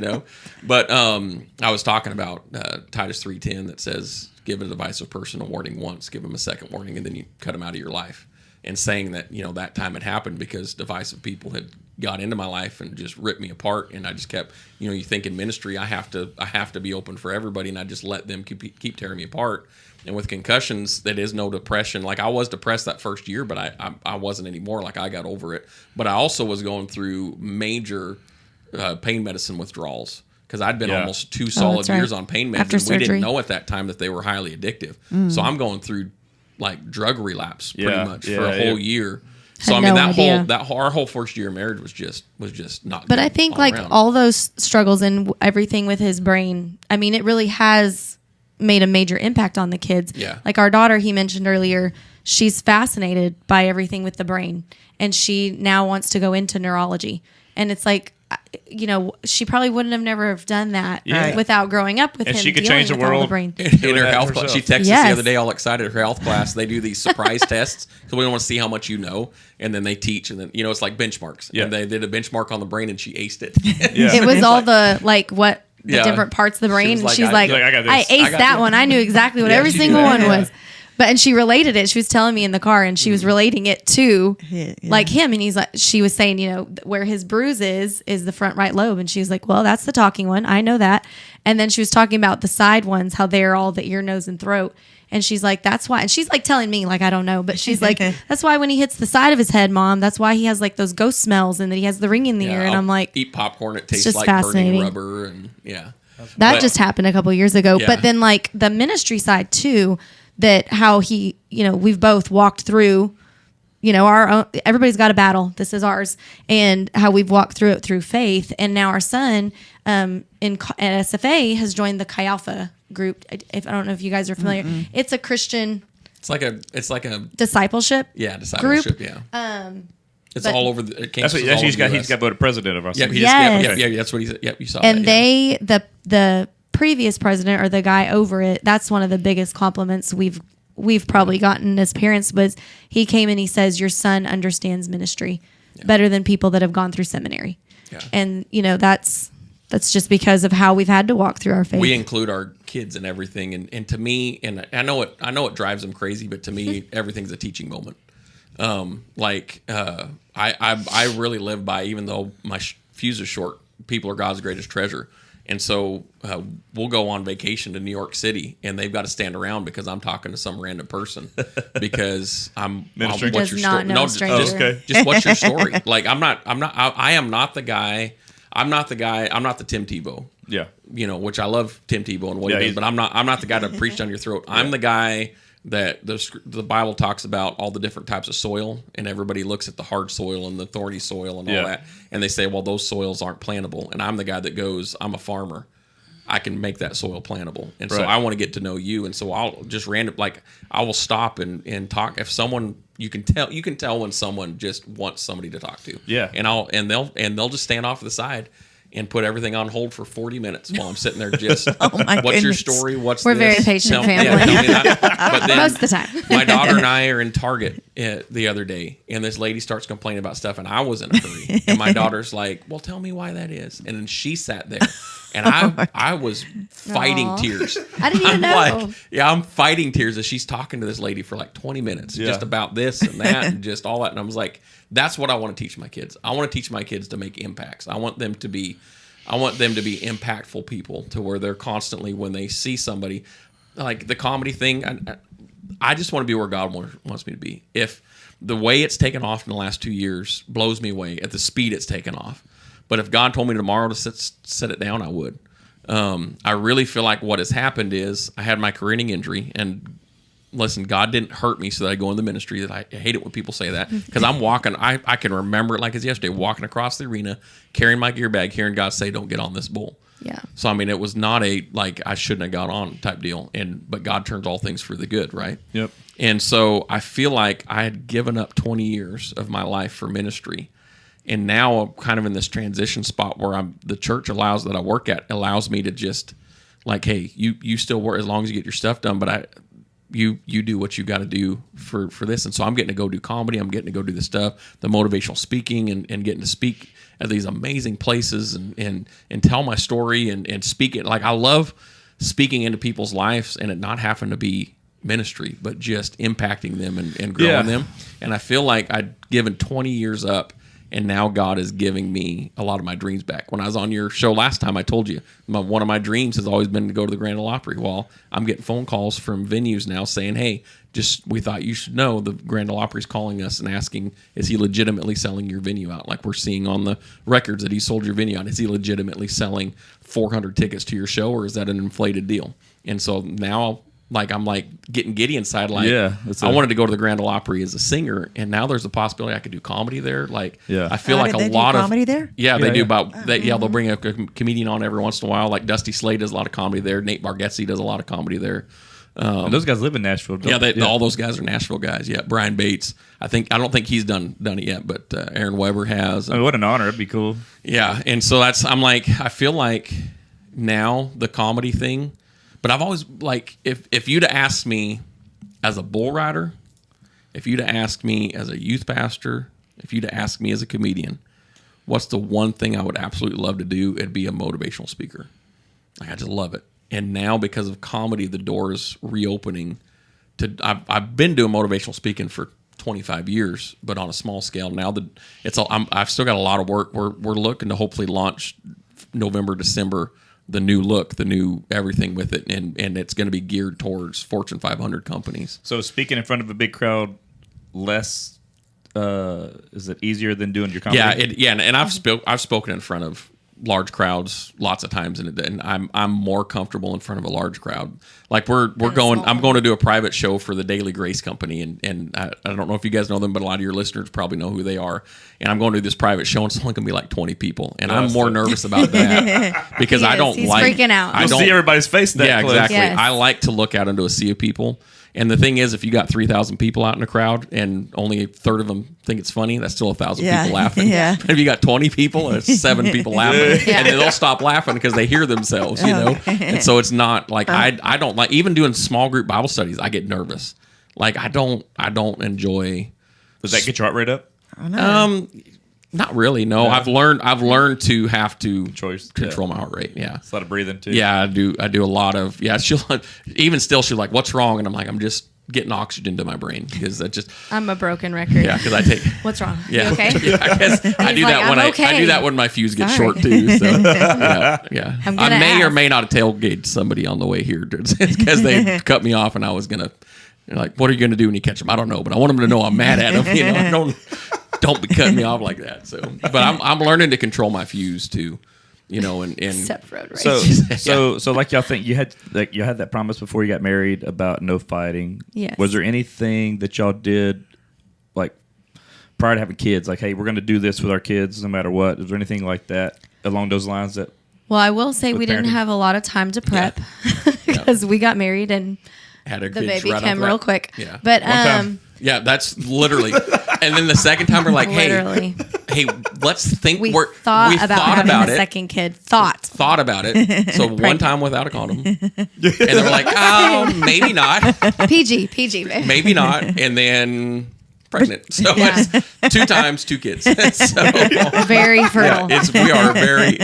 But I was talking about Titus 3:10 that says, "Give a divisive person a warning once, give him a second warning, and then you cut him out of your life." And saying that that time had happened because divisive people had got into my life and just ripped me apart, and I just kept you think in ministry I have to be open for everybody, and I just let them keep tearing me apart. And with concussions, that is no depression. Like I was depressed that first year, but I wasn't anymore. Like I got over it. But I also was going through major pain medicine withdrawals because I'd been almost 2 solid years on pain meds, and we didn't know at that time that they were highly addictive. So I'm going through like drug relapse pretty much for a whole year. So I mean our whole first year of marriage was just not. But good I think all like around. all those struggles and everything with his brain, I mean, it really has made a major impact on the kids. Yeah. Like our daughter, he mentioned earlier, she's fascinated by everything with the brain, and she now wants to go into neurology. And it's like, she probably wouldn't have never have done that without growing up with him. And she could dealing change the with all world. brain. In her health class, she texted us Yes. the other day, all excited. Her health class, they do these surprise tests because we want to see how much you know, and then they teach, and then it's like benchmarks. Yeah. And they did a benchmark on the brain, and she aced it. It was all the the different parts of the brain, was and like, she's I like, got this. I I aced got that this. one. I knew exactly what every she single did. one Yeah. was. But and she related it. She was telling me in the car, and she was relating it to like him. And he's like, she was saying, where his bruise is the front right lobe, and she was like, well, that's the talking one. I know that. And then she was talking about the side ones, how they're all the ear, nose, and throat. And she's like, that's why. And she's like telling me like I don't know, but she's like, that's why when he hits the side of his head, Mom, that's why he has like those ghost smells, and that he has the ring in the ear. And I'll I'm like, eat popcorn. It tastes just like fascinating. burning rubber, and that just happened a couple of years ago. Yeah. But then like the ministry side too, that how he, we've both walked through, our own, everybody's got a battle. This is ours. And how we've walked through it through faith. And now our son at SFA has joined the Chi Alpha group. I don't know if you guys are familiar. Mm-mm. It's a Christian it's like a discipleship. discipleship. Group. Yeah. It's But- all over. That's what he's got voted president of our Yeah, city. that's what he said. Yep, you saw And that. the previous president or the guy over it, that's one of the biggest compliments we've probably gotten as parents, was he came and he says your son understands ministry better than people that have gone through seminary. Yeah. And that's just because of how we've had to walk through our faith. We include our kids in everything, and to me, and I know it drives them crazy, but to me, everything's a teaching moment. I really live by, even though my fuse is short, people are God's greatest treasure. And so we'll go on vacation to New York City, and they've got to stand around because I'm talking to some random person because what's your Does not story? know No, a stranger. just what's your story? Like I am not the guy. I'm not the Tim Tebow. Yeah. Which I love Tim Tebow and what he does, but I'm not the guy to preach down your throat. I'm the guy that the Bible talks about all the different types of soil, and everybody looks at the hard soil and the thorny soil and all that, and they say, well, those soils aren't plantable. And I'm the guy that goes, I'm a farmer. I can make that soil plantable. And so I want to get to know you. And so I'll just I will stop and talk. If someone, you can tell when someone just wants somebody to talk to. Yeah. And they'll just stand off to the side and put everything on hold for 40 minutes while I'm sitting there just, what's your story? We're very patient family. Tell me that. But then Most of the time. my daughter and I are in Target the other day, and this lady starts complaining about stuff, and I was in a hurry. And my daughter's like, well, tell me why that is. And then she sat there, and I was fighting tears. I didn't even know. I'm fighting tears as she's talking to this lady for like 20 minutes just about this and that and just all that. And I was like, that's what I want to teach my kids. I want to teach my kids to make impacts. I want them to be impactful people, to where they're constantly, when they see somebody, like the comedy thing, I just want to be where God wants me to be. If the way it's taken off in the last 2 years blows me away at the speed it's taken off, but if God told me tomorrow to set it down, I would. I really feel like what has happened is I had my careening injury, and listen, God didn't hurt me so that I go in the ministry. That I hate it when people say that, because I'm walking. I can remember it like it's yesterday, walking across the arena, carrying my gear bag, hearing God say, "Don't get on this bull." Yeah. So I mean, it was not a like I shouldn't have got on type deal, but God turns all things for the good, right? Yep. And so I feel like I had given up 20 years of my life for ministry, and now I'm kind of in this transition spot where the church that I work at allows me to just like, hey, you still work as long as you get your stuff done, but you do what you got to do for this. And so I'm getting to go do comedy. I'm getting to go do the stuff, the motivational speaking, and getting to speak at these amazing places and tell my story and speak it. Like, I love speaking into people's lives and it not having to be ministry, but just impacting them and growing them. And I feel like I'd given 20 years up, and now God is giving me a lot of my dreams back. When I was on your show last time, I told you one of my dreams has always been to go to the Grand Ole Opry. Well, I'm getting phone calls from venues now saying, hey, we thought you should know the Grand Ole Opry's calling us and asking, is he legitimately selling your venue out? Like we're seeing on the records that he sold your venue out. Is he legitimately selling 400 tickets to your show, or is that an inflated deal? And so now, like, I'm like getting giddy inside. Like, I wanted to go to the Grand Ole Opry as a singer, and now there's a possibility I could do comedy there. Like, I feel like a lot of comedy there. Yeah, they do about that. Yeah, they'll bring a comedian on every once in a while. Like Dusty Slade does a lot of comedy there. Nate Bargatze does a lot of comedy there. And those guys live in Nashville. All those guys are Nashville guys. Yeah, Brian Bates. I don't think he's done it yet, but Aaron Weber has. I mean, what an honor! It'd be cool. Yeah, and so I feel like now the comedy thing. But I've always, like, if you'd have asked me as a bull rider, if you'd have asked me as a youth pastor, if you'd have asked me as a comedian, what's the one thing I would absolutely love to do? It'd be a motivational speaker. Like, I just love it. And now, because of comedy, the door is reopening. I've been doing motivational speaking for 25 years, but on a small scale. Now I've still got a lot of work. We're looking to hopefully launch November, December. The new look, the new everything with it, and it's going to be geared towards Fortune 500 companies. So speaking in front of a big crowd, is it easier than doing your comedy? And I've spoken in front of large crowds lots of times, and I'm more comfortable in front of a large crowd. Like I'm going to do a private show for the Daily Grace Company, and I don't know if you guys know them, but a lot of your listeners probably know who they are. And I'm going to do this private show, and it's only going to be like 20 people, and I'm more nervous about that because He's freaking out. I don't see everybody's face that close. Exactly. Yes. I like to look out into a sea of people. And the thing is, if you got 3,000 people out in a crowd and only a third of them think it's funny, that's still 1,000 people laughing. Yeah. But if you got 20 people and it's 7 people laughing, and then they'll stop laughing because they hear themselves, you know? And so it's not like, I don't like, even doing small group Bible studies, I get nervous. Like, I don't enjoy. Does that get your heart rate up? Not really. No, I've learned to have to control my heart rate. Yeah, it's a lot of breathing too. Yeah, I do a lot of. Yeah, she'll even still. She's like, "What's wrong?" And I'm like, "I'm just getting oxygen to my brain because that just." I'm a broken record. Yeah, because I take. What's wrong? Yeah, You okay? Yeah, I guess I do that when I do that when my fuse gets short too. So yeah. I may or may not have tailgated somebody on the way here because they cut me off and I was gonna. Like, what are you gonna do when you catch them? I don't know, but I want them to know I'm mad at them. You know, don't be cutting me off like that. So, but I'm learning to control my fuse too. You know, and except road rage. So like y'all think you had that promise before you got married about no fighting. Yes. Was there anything that y'all did like prior to having kids? Like, hey, we're going to do this with our kids no matter what. Was there anything like that along those lines that? Well, I will say we didn't have a lot of time to prep because we got married and had a the kid baby right came real quick. Yeah. But yeah, that's literally. And then the second time we're like, hey, let's think. We thought about having a second kid. Thought about it. So one time without a condom, and they were like, oh, maybe not. PG, baby. Maybe not. And then pregnant. So it's 2 times 2 kids. So very fertile. Yeah, we are very.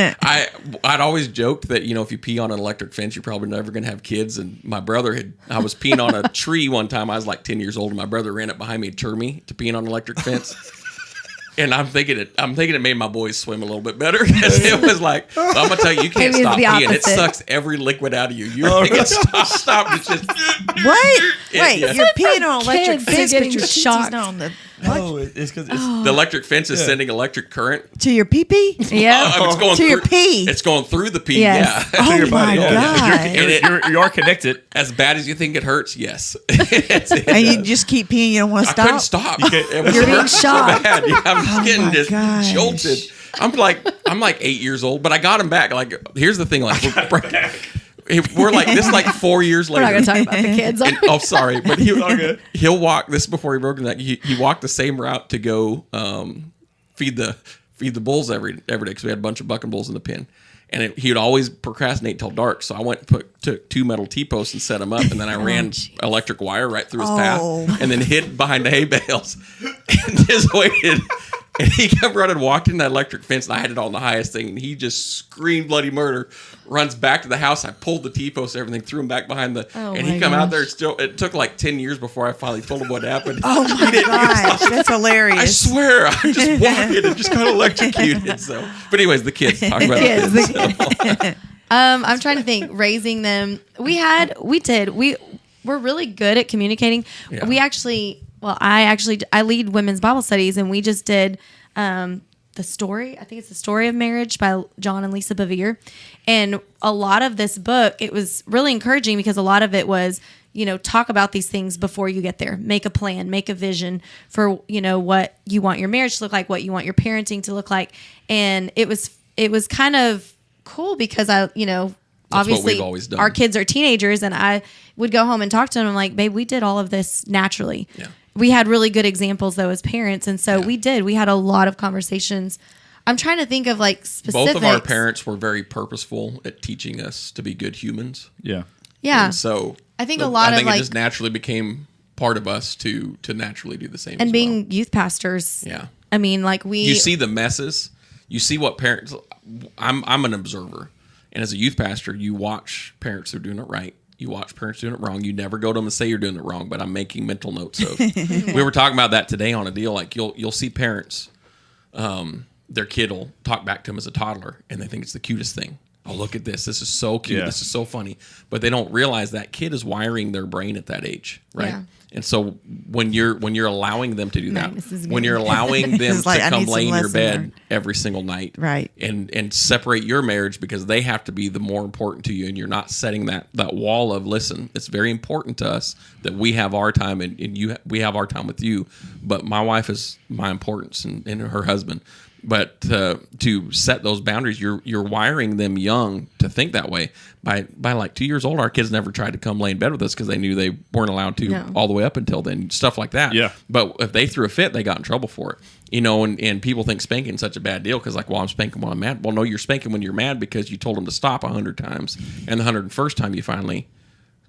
I'd always joked that, you know, if you pee on an electric fence, you're probably never going to have kids. And my brother I was peeing on a tree one time. I was like 10 years old, and my brother ran up behind me and turned me to peeing on an electric fence. And I'm thinking it made my boys swim a little bit better because it was like, I'm gonna tell you, you can't stop peeing. It sucks every liquid out of you. You're thinking, stop. It's just what? Wait, you're peeing on electric fence, but you're shocked on the. No, it's because the electric fence is sending electric current to your pee-pee. Yeah, it's going to through your pee. It's going through the pee. Yes. Yeah. Oh your my body. god! You are connected. As bad as you think it hurts, yes. And you just keep peeing. You don't want to stop. I couldn't stop. You're being shocked. So bad. Yeah, I'm getting just gosh. jolted. I'm like 8 years old, but I got him back. Like, here's the thing. Like, we're like this. Like 4 years later. We're not gonna talk about the kids. Sorry, but he'll walk. This before he broke his neck. He walked the same route to go feed the bulls every day because we had a bunch of bucking bulls in the pen. And he would always procrastinate till dark. So I went and took 2 metal T-posts and set them up. And then I ran electric wire right through his path. And then hid behind the hay bales. And just waited. And he kept running, walked in that electric fence. And I had it on the highest thing. And he just screamed bloody murder. Runs back to the house. I pulled the T-posts, everything, threw him back behind the... and he come out there. It took like 10 years before I finally told him what happened. Oh my gosh, that's hilarious. I swear, I just walked in and just got electrocuted. So, but anyways, the kids. Talk about the kids. I'm trying to think. Raising them, we're really good at communicating. Yeah. I lead women's Bible studies, and we just did the story. I think it's the story of marriage by John and Lisa Bevere. And a lot of this book, it was really encouraging because a lot of it was, you know, talk about these things before you get there. Make a plan, make a vision for, you know, what you want your marriage to look like, what you want your parenting to look like. And it was kind of cool because obviously what we've always done. Our kids are teenagers, and I would go home and talk to them. I'm like, babe, we did all of this naturally. Yeah. We had really good examples though as parents. And so we had a lot of conversations. I'm trying to think of like specifics. Both of our parents were very purposeful at teaching us to be good humans. Yeah. Yeah. And so I think it just naturally became part of us to naturally do the same. And as being well. youth pastors. Yeah. I mean, like you see the messes. You see what parents. I'm an observer, and as a youth pastor, you watch parents who are doing it right. You watch parents doing it wrong. You never go to them and say you're doing it wrong, but I'm making mental notes of. We were talking about that today on a deal. Like you'll see parents, their kid will talk back to them as a toddler, and they think it's the cutest thing. Oh, look at this. This is so cute. Yeah. This is so funny. But they don't realize that kid is wiring their brain at that age, right? Yeah. And so when you're allowing them to do that, when you're allowing them to come lay in your bed every single night, right, and separate your marriage because they have to be the more important to you, and you're not setting that wall of, listen, it's very important to us that we have our time and we have our time with you, but my wife is my importance and her husband. But to set those boundaries, you're wiring them young to think that way. By like 2 years old, our kids never tried to come lay in bed with us because they knew they weren't allowed to all the way up until then. Stuff like that. Yeah. But if they threw a fit, they got in trouble for it. And people think spanking is such a bad deal because, like, well, I'm spanking when I'm mad. Well, no, you're spanking when you're mad because you told them to stop 100 times, and the 101st time you finally.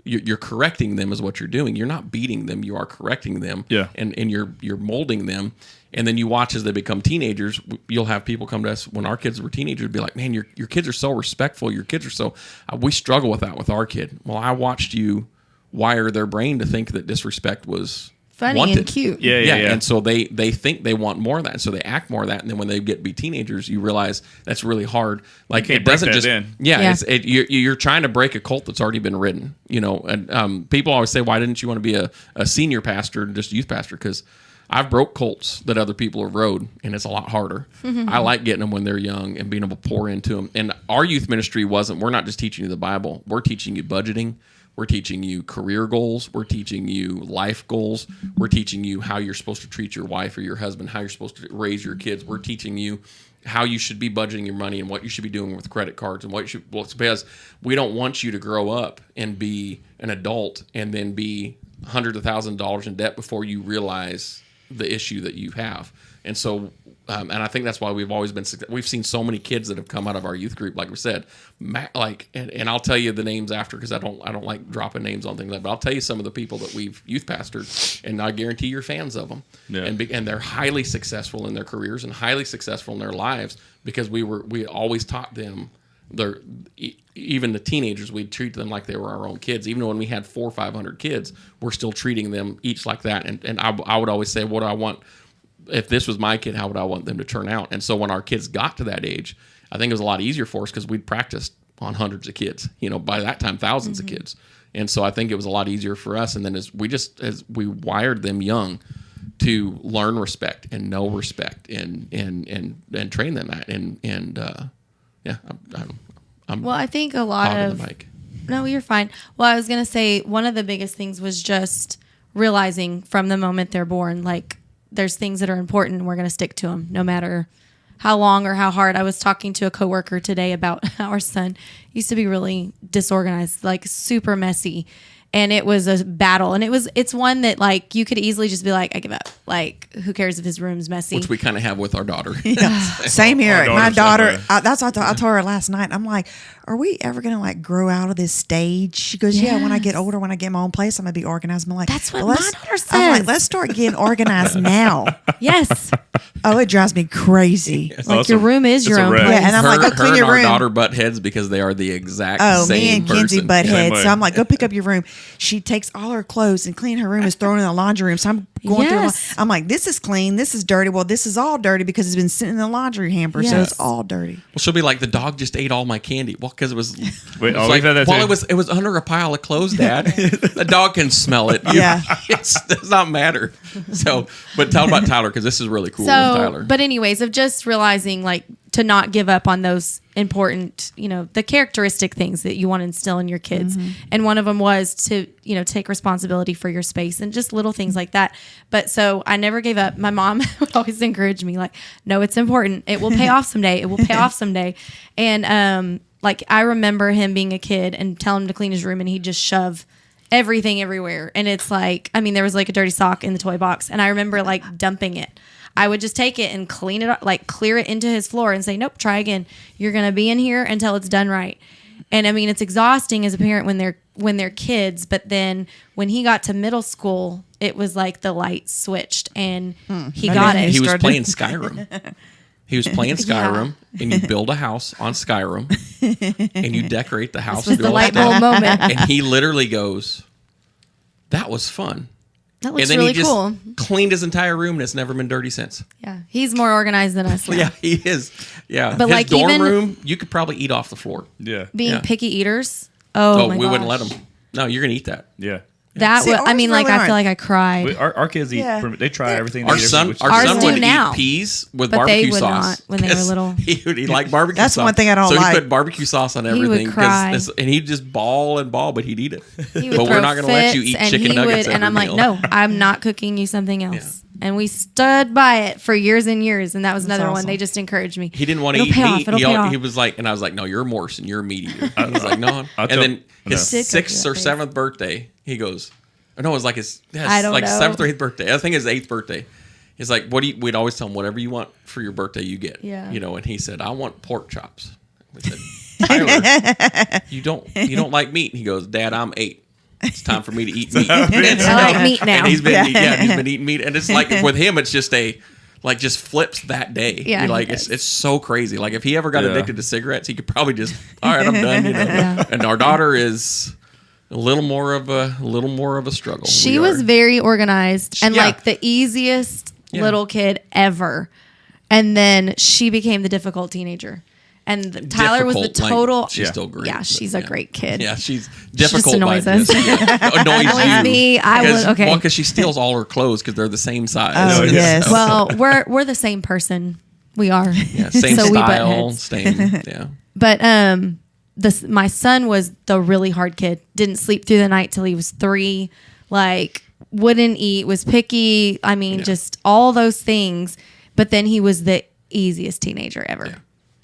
You're correcting them is what you're doing. You're not beating them. You are correcting them. Yeah. And you're molding them. And then you watch as they become teenagers. You'll have people come to us when our kids were teenagers be like, man, your kids are so respectful. Your kids are so... we struggle with that with our kid. Well, I watched you wire their brain to think that disrespect was... funny wanted. and cute. Yeah. And so they think they want more of that. And so they act more of that. And then when they get to be teenagers, you realize that's really hard. Like, can't it doesn't break that just... in. Yeah. You're trying to break a cult that's already been written. And people always say, why didn't you want to be a senior pastor and just a youth pastor? Because I've broke cults that other people have rode, and it's a lot harder. I like getting them when they're young and being able to pour into them. And our youth ministry we're not just teaching you the Bible. We're teaching you budgeting. We're teaching you career goals. We're teaching you life goals. We're teaching you how you're supposed to treat your wife or your husband, how you're supposed to raise your kids. We're teaching you how you should be budgeting your money and what you should be doing with credit cards and what you should. Well, it's because we don't want you to grow up and be an adult and then be hundreds of thousands of dollars in debt before you realize the issue that you have. And so, and I think that's why we've always been. We've seen so many kids that have come out of our youth group, like we said, and I'll tell you the names after because I don't like dropping names on things like that. But I'll tell you some of the people that we've youth pastored, and I guarantee you're fans of them. Yeah. And they're highly successful in their careers and highly successful in their lives because we always taught them. Even the teenagers, we'd treat them like they were our own kids. Even when we had 400 or 500 kids, we're still treating them each like that. And I would always say, what do I want? If this was my kid, how would I want them to turn out? And so when our kids got to that age, I think it was a lot easier for us because we'd practiced on hundreds of kids. By that time, thousands of kids. And so I think it was a lot easier for us. And then as we wired them young to learn respect and know respect and train them that I think a lot of... the mic. No, you're fine. Well, I was going to say one of the biggest things was just realizing from the moment they're born, like, there's things that are important and we're going to stick to them no matter how long or how hard. I was talking to a coworker today about our son. He used to be really disorganized, like super messy. And it was a battle. And it's one that, like, you could easily just be like, I give up. Like, who cares if his room's messy? Which we kind of have with our daughter. Yeah. Same here. My daughter, I that's what I told her last night. I'm like, are we ever going to, like, grow out of this stage? She goes, yeah, when I get older, when I get my own place, I'm going to be organized. I'm like, that's what my daughter says. I'm like, let's start getting organized now. Yes. Oh, it drives me crazy. It's like, awesome. your room is It's your a own wreck. place. Yeah, and I'm like, go her clean and your our room. daughter butt heads because they are the exact Oh, same me and person. Kinsey butt Same heads. way. So I'm like, go pick up your room. She takes all her clothes and clean her room is thrown in the laundry room. So I'm going Yes. through. I'm like, this is clean. This is dirty. Well, this is all dirty because it's been sitting in the laundry hamper. So Yes. it's all dirty. Well, she'll be like, the dog just ate all my candy. Well, because it was. Wait, it's oh, like, we've had that well, too. it was under a pile of clothes, Dad. The dog can smell it. Yeah. It does not matter. So, but tell about Tyler because this is really cool with Tyler. But anyways, of just realizing, like, to not give up on those important, the characteristic things that you want to instill in your kids. And one of them was to, take responsibility for your space and just little things like that. But so I never gave up. My mom would always encourage me, like, no, it's important. It will pay off someday. It will pay off someday. And, like, I remember him being a kid and tell him to clean his room and he'd just shove everything everywhere. And it's like, there was like a dirty sock in the toy box. And I remember, like, dumping it. I would just take it and clean it up, like clear it into his floor and say, nope, try again. You're going to be in here until it's done right. And it's exhausting as a parent when they're kids. But then when he got to middle school, it was like the light switched and he got it. He was playing Skyrim. He was playing Skyrim, and you build a house on Skyrim, and you decorate the house. This was and do the all light that bulb stuff. moment. And he literally goes, that was fun. That looks And then really he just cool. cleaned his entire room, and it's never been dirty since. Yeah, he's more organized than us. Now. Yeah, he is. Yeah, But his like dorm even room, you could probably eat off the floor. Yeah. being Yeah. picky eaters. Oh, my we wouldn't let gosh. him. No, you're gonna eat that. Yeah. That See, was, ours like really I aren't. feel like I cried. Our kids eat. Yeah. They try everything. Our they eat son, which is Ours our son do would now. eat peas with But they barbecue would sauce not when they were 'cause little. He'd like barbecue That's sauce. one thing I don't so like. he put barbecue sauce on He would everything, cry. and he'd just bawl and bawl, but he'd eat it. He would but throw we're not going to let you fits, eat and chicken he nuggets would, and every I'm like, meal. no, I'm not cooking you something else. And we stood by it for years and years. And that was another one. awesome. They just encouraged me. He didn't want to It'll eat pay off, meat. it'll pay off. He was like, and I was like, no, you're a Morrison. You're a meat eater. He was like, no. I'll And tell- then his no. 6th or 7th birthday, he goes, or no, it was like his I don't like know. 7th or 8th birthday. I think his 8th birthday. He's like, we'd always tell him, whatever you want for your birthday, you get. Yeah. You know, and he said, I want pork chops. We said, Tyler, you don't like meat. He goes, Dad, I'm 8. It's time for me to eat meat. I like meat now. And he's been eating meat. And it's like with him, it's just just flips that day. Yeah, Like he it's so crazy. Like if he ever got Yeah. addicted to cigarettes, he could probably just, all right, I'm done. You know. And our daughter is a little more of a struggle. She We was are- very organized and Yeah. like the easiest Yeah. little kid ever. And then she became the difficult teenager. And Tyler was the difficult, like, total. she's still great. Yeah, but she's a great kid. Yeah, she's just difficult. annoys by us. just- yeah, annoys Annoys you. me. I would- okay. Well, because she steals all her clothes because they're the same size. Oh, yes. Well, we're the same person. We are. Yeah, same So we butt style, heads. same. Yeah. But my son was the really hard kid. Didn't sleep through the night till he was 3. Like wouldn't eat, was picky. I mean, just all those things. But then he was the easiest teenager ever. Yeah.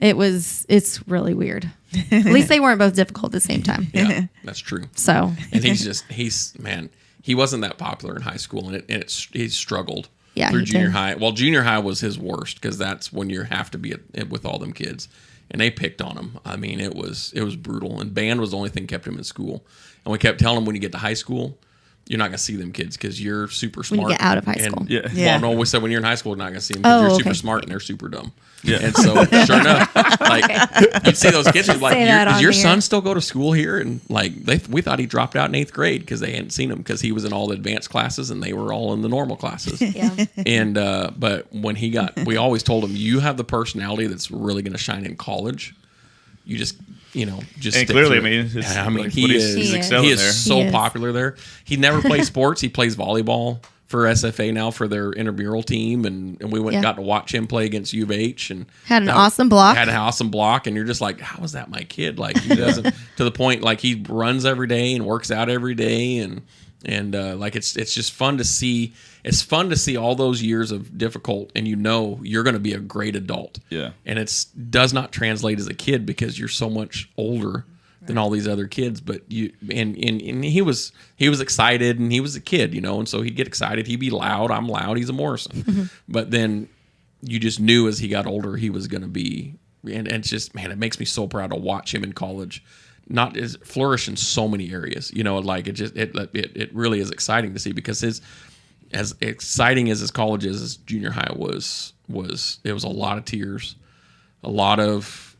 It's really weird. At least they weren't both difficult at the same time. Yeah, that's true. So And he wasn't that popular in high school, and he struggled Yeah, through he junior did. high. Well, junior high was his worst because that's when you have to be with all them kids, and they picked on him. I mean, it was brutal. And band was the only thing that kept him in school. And we kept telling him when you get to high school, you're not going to see them kids because you're super smart. When you get out of high And- school. Yeah. Yeah. Well, no, we said when you're in high school, you're not going to see them because Oh, you're okay. super smart and they're super dumb. Yeah. And so, sure enough, like you'd see those kids and be like, Say that does on your here. son still go to school here? And like we thought he dropped out in 8th grade because they hadn't seen him because he was in all the advanced classes and they were all in the normal classes. yeah. And but when we always told him, you have the personality that's really going to shine in college. You just And stick clearly, through it. I mean, it's, I mean, like, he what is he's He excelling he is there. so He is. popular there. He never plays sports. He plays volleyball for SFA now for their intramural team, and we went and Yeah. got to watch him play against U of H, and Had an awesome block. Had an awesome block, and you're just like, how is that my kid? Like he doesn't to the point like he runs every day and works out every day, and like it's just fun to see. It's fun to see all those years of difficult, and you're going to be a great adult. Yeah. And does not translate as a kid because you're so much older than all these other kids. But and he was excited, and he was a kid, and so he'd get excited. He'd be loud. I'm loud. He's a Morrison. But then you just knew as he got older he was going to be, and it's just, man, it makes me so proud to watch him in college. Not as flourish in so many areas, like it really is exciting to see because as exciting as his college is, his junior high was it was a lot of tears, a lot of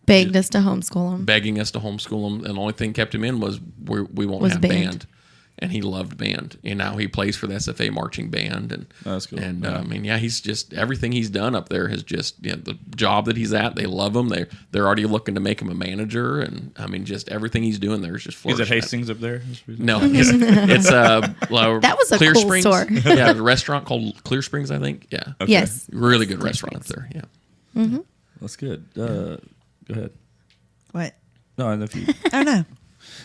Begged us to homeschool him. begging us to homeschool him, and the only thing kept him in was we won't Was have band. band. And he loved band, and now he plays for the SFA marching band, and That's cool. And Yeah. I mean, yeah, he's just everything he's done up there has just the job that he's at. They love him. They're already looking to make him a manager, and I mean, just everything he's doing there is just Is flourishing. it Hastings up there? No, it's That was a Clear cool Springs. store. Yeah, a restaurant called Clear Springs, I think. Yeah, Okay. Yes. really good restaurant up there. Yeah, That's good. Go ahead. What? No, I don't know if you. I don't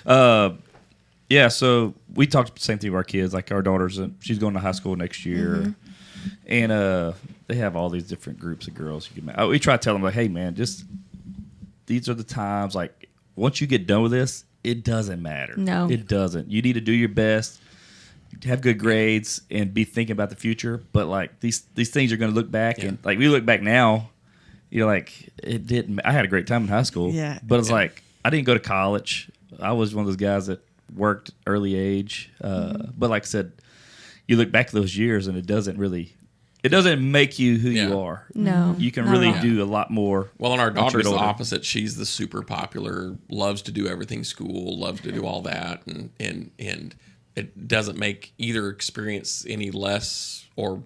know. Yeah, so we talked the same thing with our kids. Like our daughter's, she's going to high school next year, and they have all these different groups of girls. We try to tell them like, hey man, just these are the times. Like once you get done with this, it doesn't matter. No. it doesn't. You need to do your best, have good grades, and be thinking about the future. But like these things you're going to look back and like we look back now, like it didn't. I had a great time in high school. Yeah. but it's like I didn't go to college. I was one of those guys that worked early age, but like I said, you look back at those years and it doesn't make you who you Yeah. are. No, You can not really at all. do a lot more. Well, and our once you daughter's get the older. opposite. She's the super popular, loves to do everything school, loves to do all that, and it doesn't make either experience any less or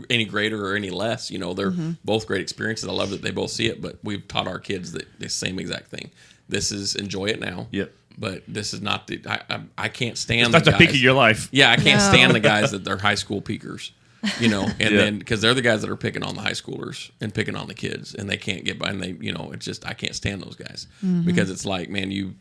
any greater or any less. They're both great experiences. I love that they both see it, but we've taught our kids that the same exact thing. This is enjoy it now. Yep. But this is not the. I can't stand. It's not the guys. peak of your life. Yeah, I can't No. stand the guys that they're high school peakers, and Yeah. then because they're the guys that are picking on the high schoolers and picking on the kids, and they can't get by, and it's just I can't stand those guys because it's like, man, you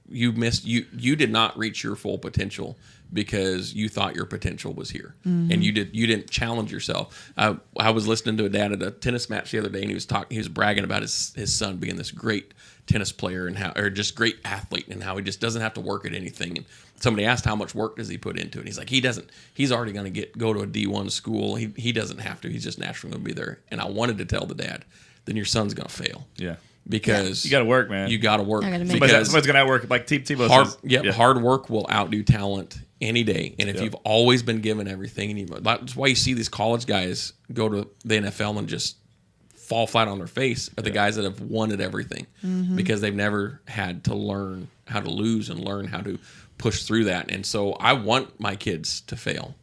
you missed you did not reach your full potential because you thought your potential was here, and you didn't challenge yourself. I was listening to a dad at a tennis match the other day, and he was bragging about his son being this great tennis player or just great athlete, and how he just doesn't have to work at anything. And somebody asked how much work does he put into it. And he's like, he's already going to go to a D1 school. He doesn't have to. He's just naturally going to be there. And I wanted to tell the dad, then your son's going to fail. Yeah. Because you got to work, man. You got to work. Somebody's going to outwork. Like Tebow says. Hard work will outdo talent any day. And if you've always been given everything, and that's why you see these college guys go to the NFL and just fall flat on their face, are the guys that have won at everything, because they've never had to learn how to lose and learn how to push through that. And so I want my kids to fail,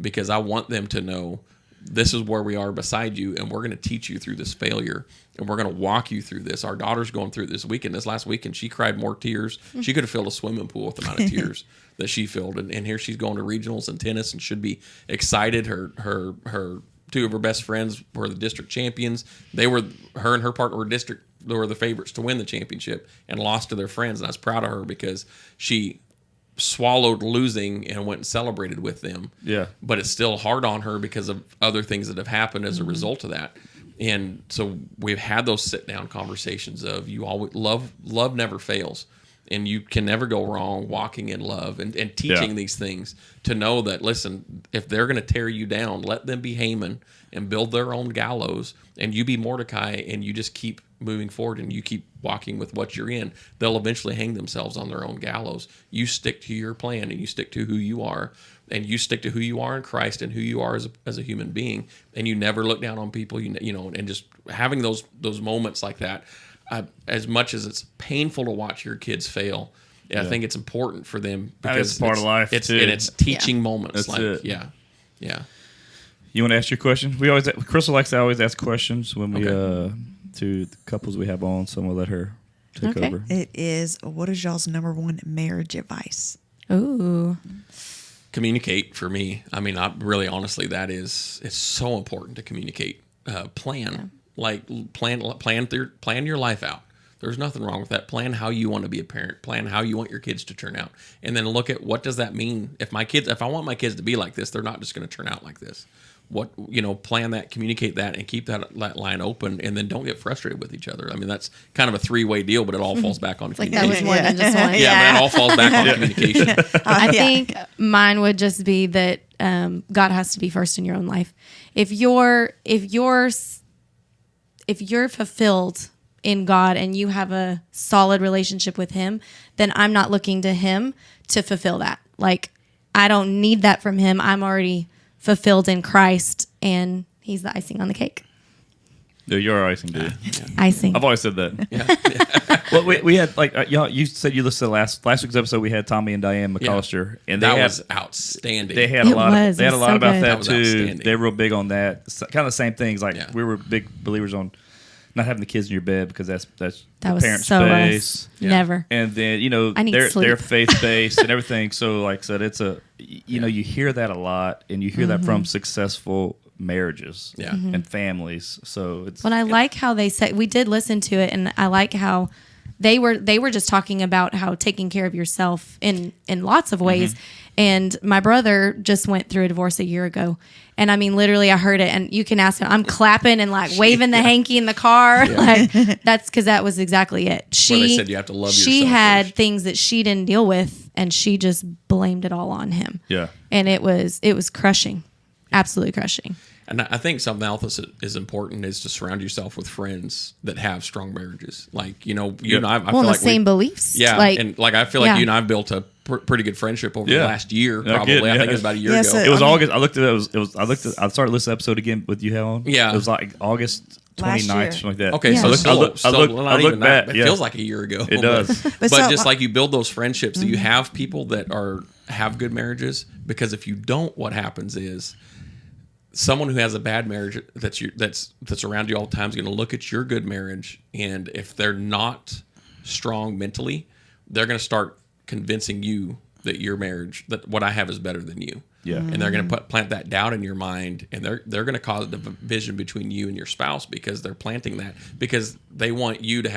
because I want them to know this is where we are beside you, and we're going to teach you through this failure, and we're going to walk you through this. Our daughter's going through it this weekend. This last weekend, she cried more tears. She could have filled a swimming pool with the amount of tears that she filled. And here she's going to regionals in tennis and should be excited. Her two of her best friends were the district champions. Her and her partner were the favorites to win the championship, and lost to their friends. And I was proud of her because she swallowed losing and went and celebrated with them. Yeah. But it's still hard on her because of other things that have happened as a result of that. And so we've had those sit down conversations of you always love never fails. And you can never go wrong walking in love and teaching these things to know that, listen, if they're going to tear you down, let them be Haman and build their own gallows, and you be Mordecai, and you just keep moving forward and you keep walking with what you're in. They'll eventually hang themselves on their own gallows. You stick to your plan, and you stick to who you are, and you stick to who you are in Christ and who you are as a human being, and you never look down on people, you know, and just having those moments like that. As much as it's painful to watch your kids fail, I think it's important for them because it's part of life. It's teaching moments. That's it. Yeah. You want to ask your question? Crystal likes to always ask questions when we to the couples we have on, so I'm gonna let her take over. It is, what is y'all's number one marriage advice? Ooh. Communicate for me. I mean, honestly, it's so important to communicate. Plan. Like plan your life out. There's nothing wrong with that. Plan how you want to be a parent. Plan how you want your kids to turn out, and then look at what does that mean. If I want my kids to be like this, they're not just going to turn out like this. Plan that, communicate that, and keep that line open, and then don't get frustrated with each other. I mean, that's kind of a three-way deal, but it all falls back on communication. Like that was more than just one. But it all falls back on communication. I think mine would just be that God has to be first in your own life. If you're fulfilled in God and you have a solid relationship with Him, then I'm not looking to Him to fulfill that. Like, I don't need that from Him. I'm already fulfilled in Christ, and He's the icing on the cake. Yeah, you're icing, dude. Icing. I've always said that. Well, we had you said you listened to last week's episode. We had Tommy and Diane McCollister, and that was outstanding. They had a lot about that too. Outstanding. They're real big on that. Kind of the same things. Like we were big believers on not having the kids in your bed because that's that the was parent so space. Never. And then they're faith based and everything. So like I said, it's you hear that a lot, and you hear that from successful marriages and families. So it's I like how they said, we did listen to it, and I like how they were just talking about how taking care of yourself in lots of ways. And my brother just went through a divorce a year ago, and I mean, literally, I heard it, and you can ask him. I'm clapping and like waving the hanky in the car. Like that's because that was exactly it. Where they said you have to love yourself. She had first. things that she didn't deal with, and she just blamed it all on him. Yeah, and it was crushing, absolutely crushing. And I think something else that is important is to surround yourself with friends that have strong marriages. Like, you and I feel like same beliefs. Yeah. I feel like you and I have built a pretty good friendship over the last year, probably. I think it was about a year ago. It was August. I started this episode again with you, Helen. Yeah. It was like August 29th, something like that. Okay, so I look back. It feels like a year ago. It does. But just like you build those friendships, that you have people that have good marriages, because if you don't, what happens is someone who has a bad marriage that's around you all the time is going to look at your good marriage, and if they're not strong mentally, they're going to start convincing you that your marriage, that what I have is better than you. Yeah. And they're going to plant that doubt in your mind, and they're going to cause a division between you and your spouse, because they're planting that, because they want you to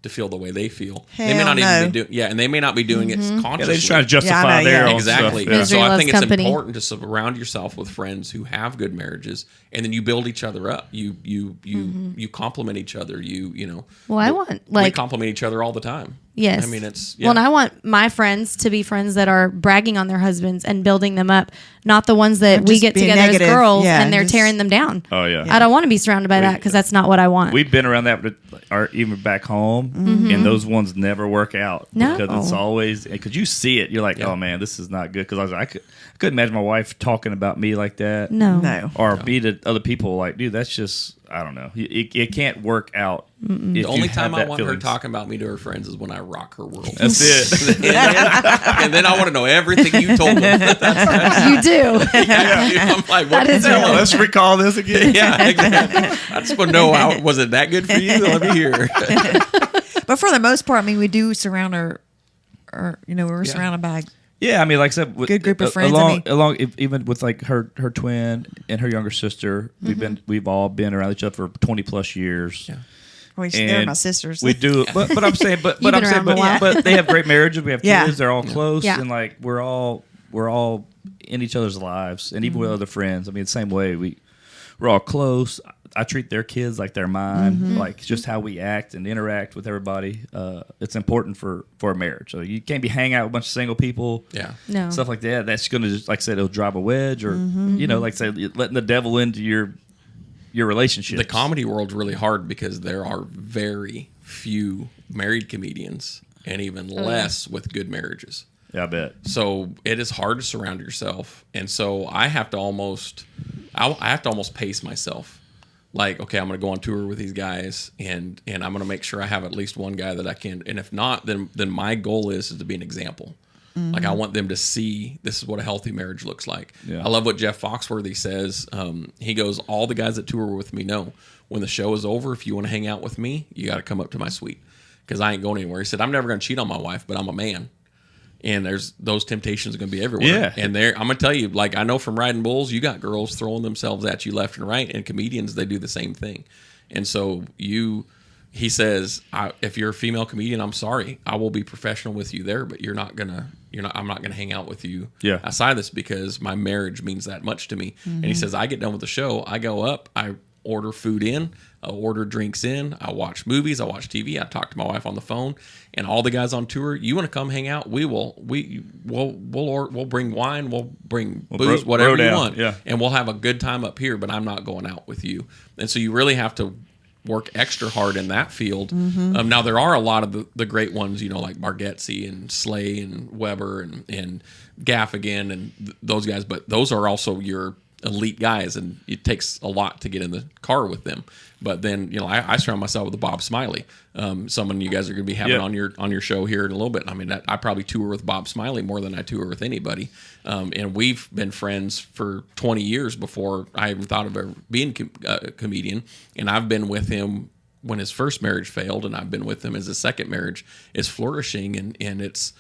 to feel the way they feel. Hell they may not no. even be doing, and they may not be doing it consciously. Yeah, they're just trying to justify Yeah, I know, their yeah. own Exactly. stuff. Yeah. So I Misery think loves it's company. important to surround yourself with friends who have good marriages, and then you build each other up. You compliment each other. You know. Well, I want, we like- compliment each other all the time. Yes. I mean, it's Well, and I want my friends to be friends that are bragging on their husbands and building them up, not the ones that Or we just get being together negative. as girls Yeah, and they're just- tearing them down. Oh, yeah. I don't want to be surrounded by that because that's not what I want. We've been around that, but even back home, and those ones never work out. No. Because it's always, because you see it, you're like, oh man, this is not good. Because I couldn't imagine my wife talking about me like that. No. Or be to other people like, dude, that's just, I don't know. It can't work out. the only time I want her talking about me to her friends is when I rock her world. That's it. and then I want to know everything you told them. You do. I'm like, what That is the hell? Let's recall this again. Yeah, exactly. I just want to know, was it that good for you? Let me hear. But for the most part, I mean, we do surround our we're surrounded by. Yeah, I mean, like I said, with, Good group of friends, even with like her twin and her younger sister, we've all been around each other for 20 plus years. Yeah. Well, they're my sisters. We do, but I'm saying, but You've I'm been saying, around a while. but they have great marriages. We have Yeah. kids. They're all close, Yeah. and like we're all in each other's lives, and even with other friends. I mean, the same way we're all close. I treat their kids like they're mine, like just how we act and interact with everybody. It's important for a marriage. So you can't be hanging out with a bunch of single people, No. stuff like that. That's going to just, like I said, it'll drive a wedge, or like I said, letting the devil into your relationship. The comedy world's really hard because there are very few married comedians and even less with good marriages. Yeah, I bet. So it is hard to surround yourself, and so I have to almost pace myself. Like, okay, I'm going to go on tour with these guys, and I'm going to make sure I have at least one guy that I can. And if not, then my goal is to be an example. Like, I want them to see this is what a healthy marriage looks like. Yeah. I love what Jeff Foxworthy says. He goes, all the guys that tour with me know when the show is over, if you want to hang out with me, you got to come up to my suite because I ain't going anywhere. He said, I'm never going to cheat on my wife, but I'm a man. And there's those temptations are going to be everywhere. Yeah. And I'm going to tell you, like, I know from riding bulls, you got girls throwing themselves at you left and right, and comedians, they do the same thing. And so he says, if you're a female comedian, I'm sorry, I will be professional with you there, but I'm not going to hang out with you outside of this because my marriage means that much to me. And he says, I get done with the show, I go up, I order food in, I order drinks in, I watch movies, I watch TV, I talk to my wife on the phone, and all the guys on tour, you want to come hang out, we'll bring wine, we'll bring booze, whatever you want, and we'll have a good time up here, but I'm not going out with you. And so you really have to work extra hard in that field. Now there are a lot of the great ones, like Bargatze and Slay and Weber and Gaffigan and those guys, but those are also your elite guys, and it takes a lot to get in the car with them. But then I surround myself with Bob Smiley, someone you guys are going to be having on your show here in a little bit. I mean, I probably tour with Bob Smiley more than I tour with anybody, and we've been friends for 20 years before I even thought of ever being a comedian. And I've been with him when his first marriage failed, and I've been with him as his second marriage is flourishing, and it's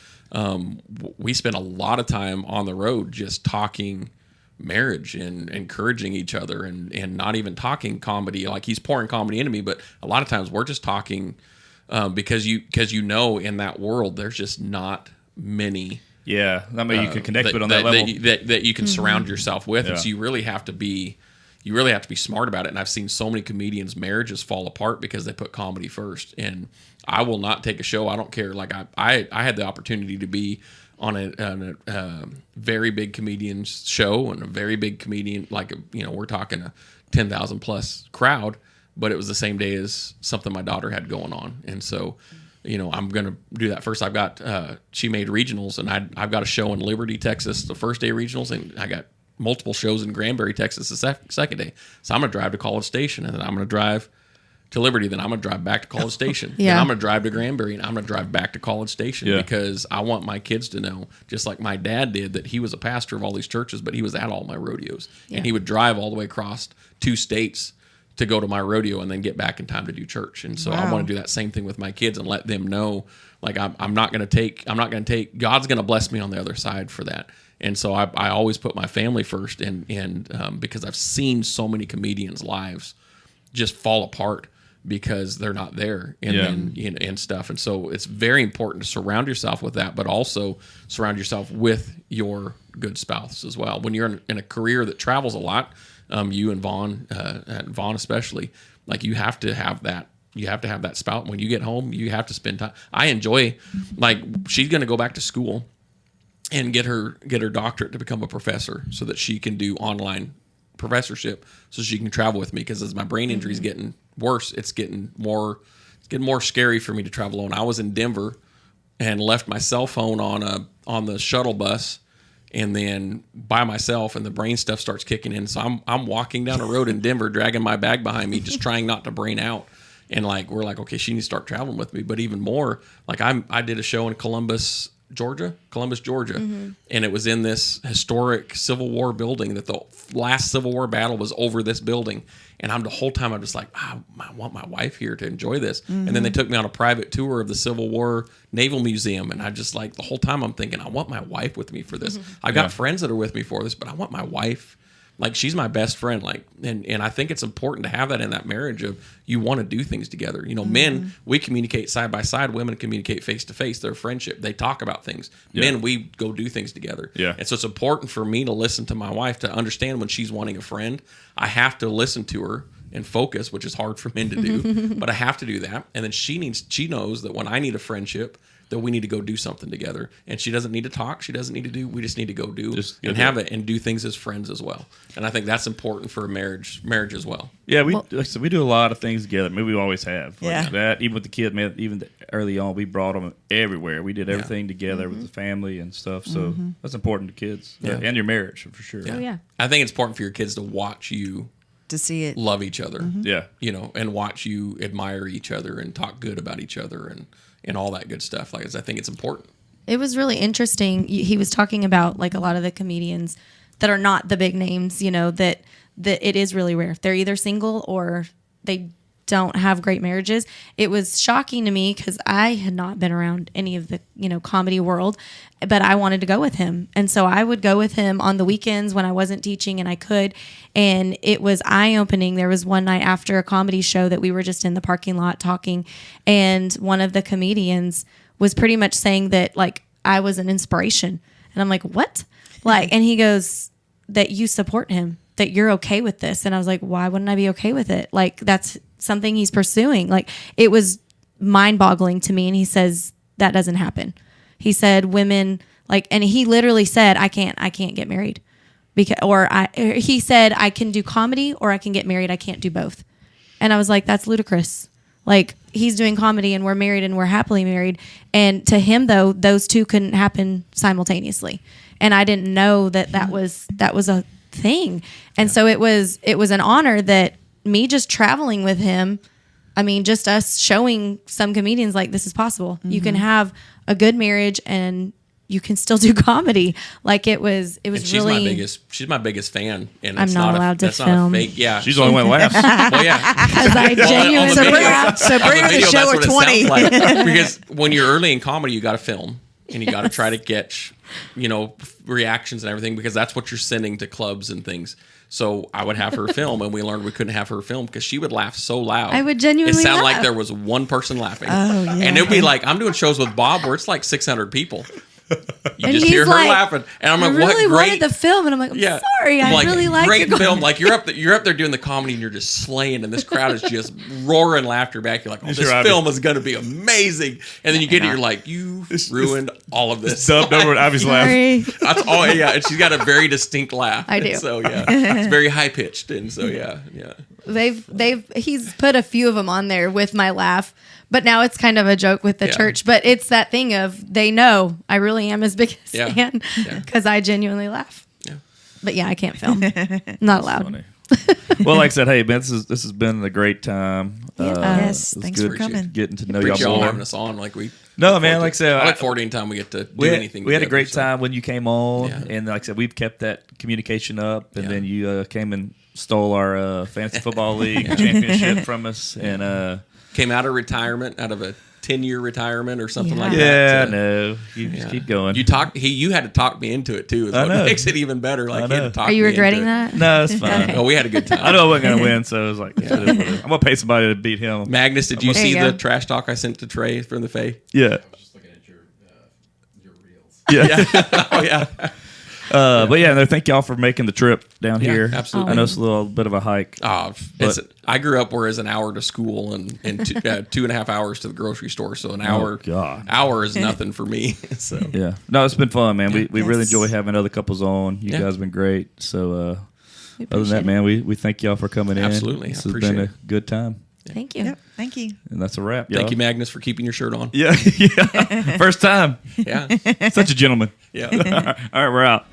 we spend a lot of time on the road just talking marriage and encouraging each other and not even talking comedy. Like, he's pouring comedy into me, but a lot of times we're just talking because in that world there's just not many I mean, you can connect with on that level that you can surround yourself with. And so you really have to be smart about it. And I've seen so many comedians' marriages fall apart because they put comedy first. And I will not take a show, I don't care. Like, I had the opportunity to be on a very big comedian's show, and a very big comedian, like, we're talking a 10,000 plus crowd, but it was the same day as something my daughter had going on. And so, I'm going to do that first. I've got, she made regionals, and I've got a show in Liberty, Texas, the first day regionals, and I got multiple shows in Granbury, Texas, the second day. So I'm going to drive to College Station, and then I'm going to drive to Liberty, then I'm going to drive back to College Station. Then I'm going to drive to Granbury, and I'm going to drive back to College Station because I want my kids to know, just like my dad did, that he was a pastor of all these churches, but he was at all my rodeos. And he would drive all the way across 2 states to go to my rodeo and then get back in time to do church. And so I want to do that same thing with my kids and let them know, like, I'm not going to take, God's going to bless me on the other side for that. And so I always put my family first, and because I've seen so many comedians' lives just fall apart because they're not there and Yeah. then, and stuff. And so it's very important to surround yourself with that, but also surround yourself with your good spouse as well. When you're in a career that travels a lot, you and Vaughn especially, like you have to have that. You have to have that spout. When you get home, you have to spend time. I enjoy, like, she's going to go back to school and get her doctorate to become a professor so that she can do online professorship so she can travel with me. Because as my brain injury is getting worse, it's getting more scary for me to travel alone. I was in Denver and left my cell phone on the shuttle bus and then by myself, and the brain stuff starts kicking in. So I'm walking down a road in Denver, dragging my bag behind me, just trying not to brain out. And like, we're like, okay, she needs to start traveling with me. But even more, like I did a show in Columbus, Georgia, and it was in this historic Civil War building that the last Civil War battle was over this building. And the whole time I'm just like, I want my wife here to enjoy this. And then they took me on a private tour of the Civil War Naval Museum. And I just like, the whole time I'm thinking, I want my wife with me for this. I've got friends that are with me for this, but I want my wife. Like, she's my best friend. Like, and I think it's important to have that in that marriage of you want to do things together. Men, we communicate side by side. Women communicate face to face. Their friendship. They talk about things. Yeah. Men, we go do things together. Yeah. And so it's important for me to listen to my wife to understand when she's wanting a friend. I have to listen to her and focus, which is hard for men to do, but I have to do that. And then she knows that when I need a friendship, that we need to go do something together. And she doesn't need to talk. She doesn't need to do. We just need to go do and have it and do things as friends as well. And I think that's important for a marriage as well. Yeah, we do a lot of things together. I mean, we always have. Yeah. That, even with the kids, man, even early on, we brought them everywhere. We did everything together with the family and stuff. So that's important to kids and your marriage, for sure. Yeah. Oh, yeah. I think it's important for your kids to watch you to see it, love each other. Yeah. And watch you admire each other and talk good about each other and all that good stuff. Like, I think it's important. It was really interesting. He was talking about like a lot of the comedians that are not the big names, that it is really rare. They're either single or they don't have great marriages. It was shocking to me because I had not been around any of the, comedy world, but I wanted to go with him. And so I would go with him on the weekends when I wasn't teaching and I could. And it was eye-opening. There was one night after a comedy show that we were just in the parking lot talking, and one of the comedians was pretty much saying that, like, I was an inspiration. And I'm like, what? Like, and he goes, that you support him, that you're okay with this. And I was like, why wouldn't I be okay with it? Like, that's something he's pursuing. Like, it was mind-boggling to me. And he says that doesn't happen. He said women, like, and he literally said, I can't get married because, he said I can do comedy or I can get married. I can't do both. And I was like, that's ludicrous. Like, he's doing comedy and we're married and we're happily married. And to him, though, those two couldn't happen simultaneously. And I didn't know that was a thing. And so it was an honor that me just traveling with him, I mean, just us showing some comedians like this is possible. You can have a good marriage and you can still do comedy. Like, it was and she's really. She's my biggest fan, and I'm not allowed to film. Not a fake. Yeah, she's the only one that laughs. Well, yeah, Because I genuinely so bring her to the show or 20. Because when you're early in comedy, you got to film and you got to try to get reactions and everything, because that's what you're sending to clubs and things. So I would have her film, and we learned we couldn't have her film because she would laugh so loud. I would genuinely It sounded laugh. like there was one person laughing. Oh, yeah. And it would be like, I'm doing shows with Bob where it's like 600 people. You And just he's hear her like, laughing, and I'm I like, really "What wanted great!" the film, and I'm like, I'm sorry, I really like great it. film. Like, you're up there doing the comedy, and you're just slaying, and this crowd is just roaring laughter back. You're like, "Oh, this film is going to be amazing!" And then you get it, you're like, "You ruined all of this." Dubbed over and Ivy's laugh. Sorry. That's all. Yeah, and she's got a very distinct laugh. I do. So yeah, it's very high pitched, and so yeah. He's put a few of them on there with my laugh, but now it's kind of a joke with the church. But it's that thing of, they know I really am his biggest fan because I genuinely laugh. Yeah. But yeah, I can't film. Not allowed. Funny. Well, like I said, hey, man, this has been a great time. Yes, it's thanks good for coming. getting to know Appreciate y'all y'all more. having us on. Like, we. No, man, like I said, I look forward to any time we get to do anything. We had a together, great so. time when you came on, Yeah. and like I said, we've kept that communication up, and then you came and stole our fantasy football league championship from us, and Came out of retirement, out of a 10-year retirement or something like Yeah, that. no. You just keep going. You had to talk me into it too. Is what makes it even better. Like, he had to talk Are you me regretting into it. that? No, it's fine. Oh, we had a good time. I know I wasn't going to win, so I was like, I'm going to pay somebody to beat him. Magnus, did you There see you go. the trash talk I sent to Trey from the Fae? Yeah. Just looking at your reels. Yeah. Oh yeah. But yeah, no, thank y'all for making the trip down Yeah, here. absolutely. I know it's a little bit of a hike. Oh, I grew up where it's an hour to school and 2.5 hours to the grocery store. So an hour, God. hour is nothing for me. So Yeah. No, it's been fun, man. We really Yes. enjoy having other couples on. You Yeah. guys have been great. So other than that, man, we thank y'all for coming in. Absolutely. I This has appreciate been a it. good time. Thank you. Yep. Thank you. And that's a wrap, y'all. thank you, Magnus, for keeping your shirt on. Yeah. Yeah. First time. Yeah. Such a gentleman. Yeah. All right, we're out.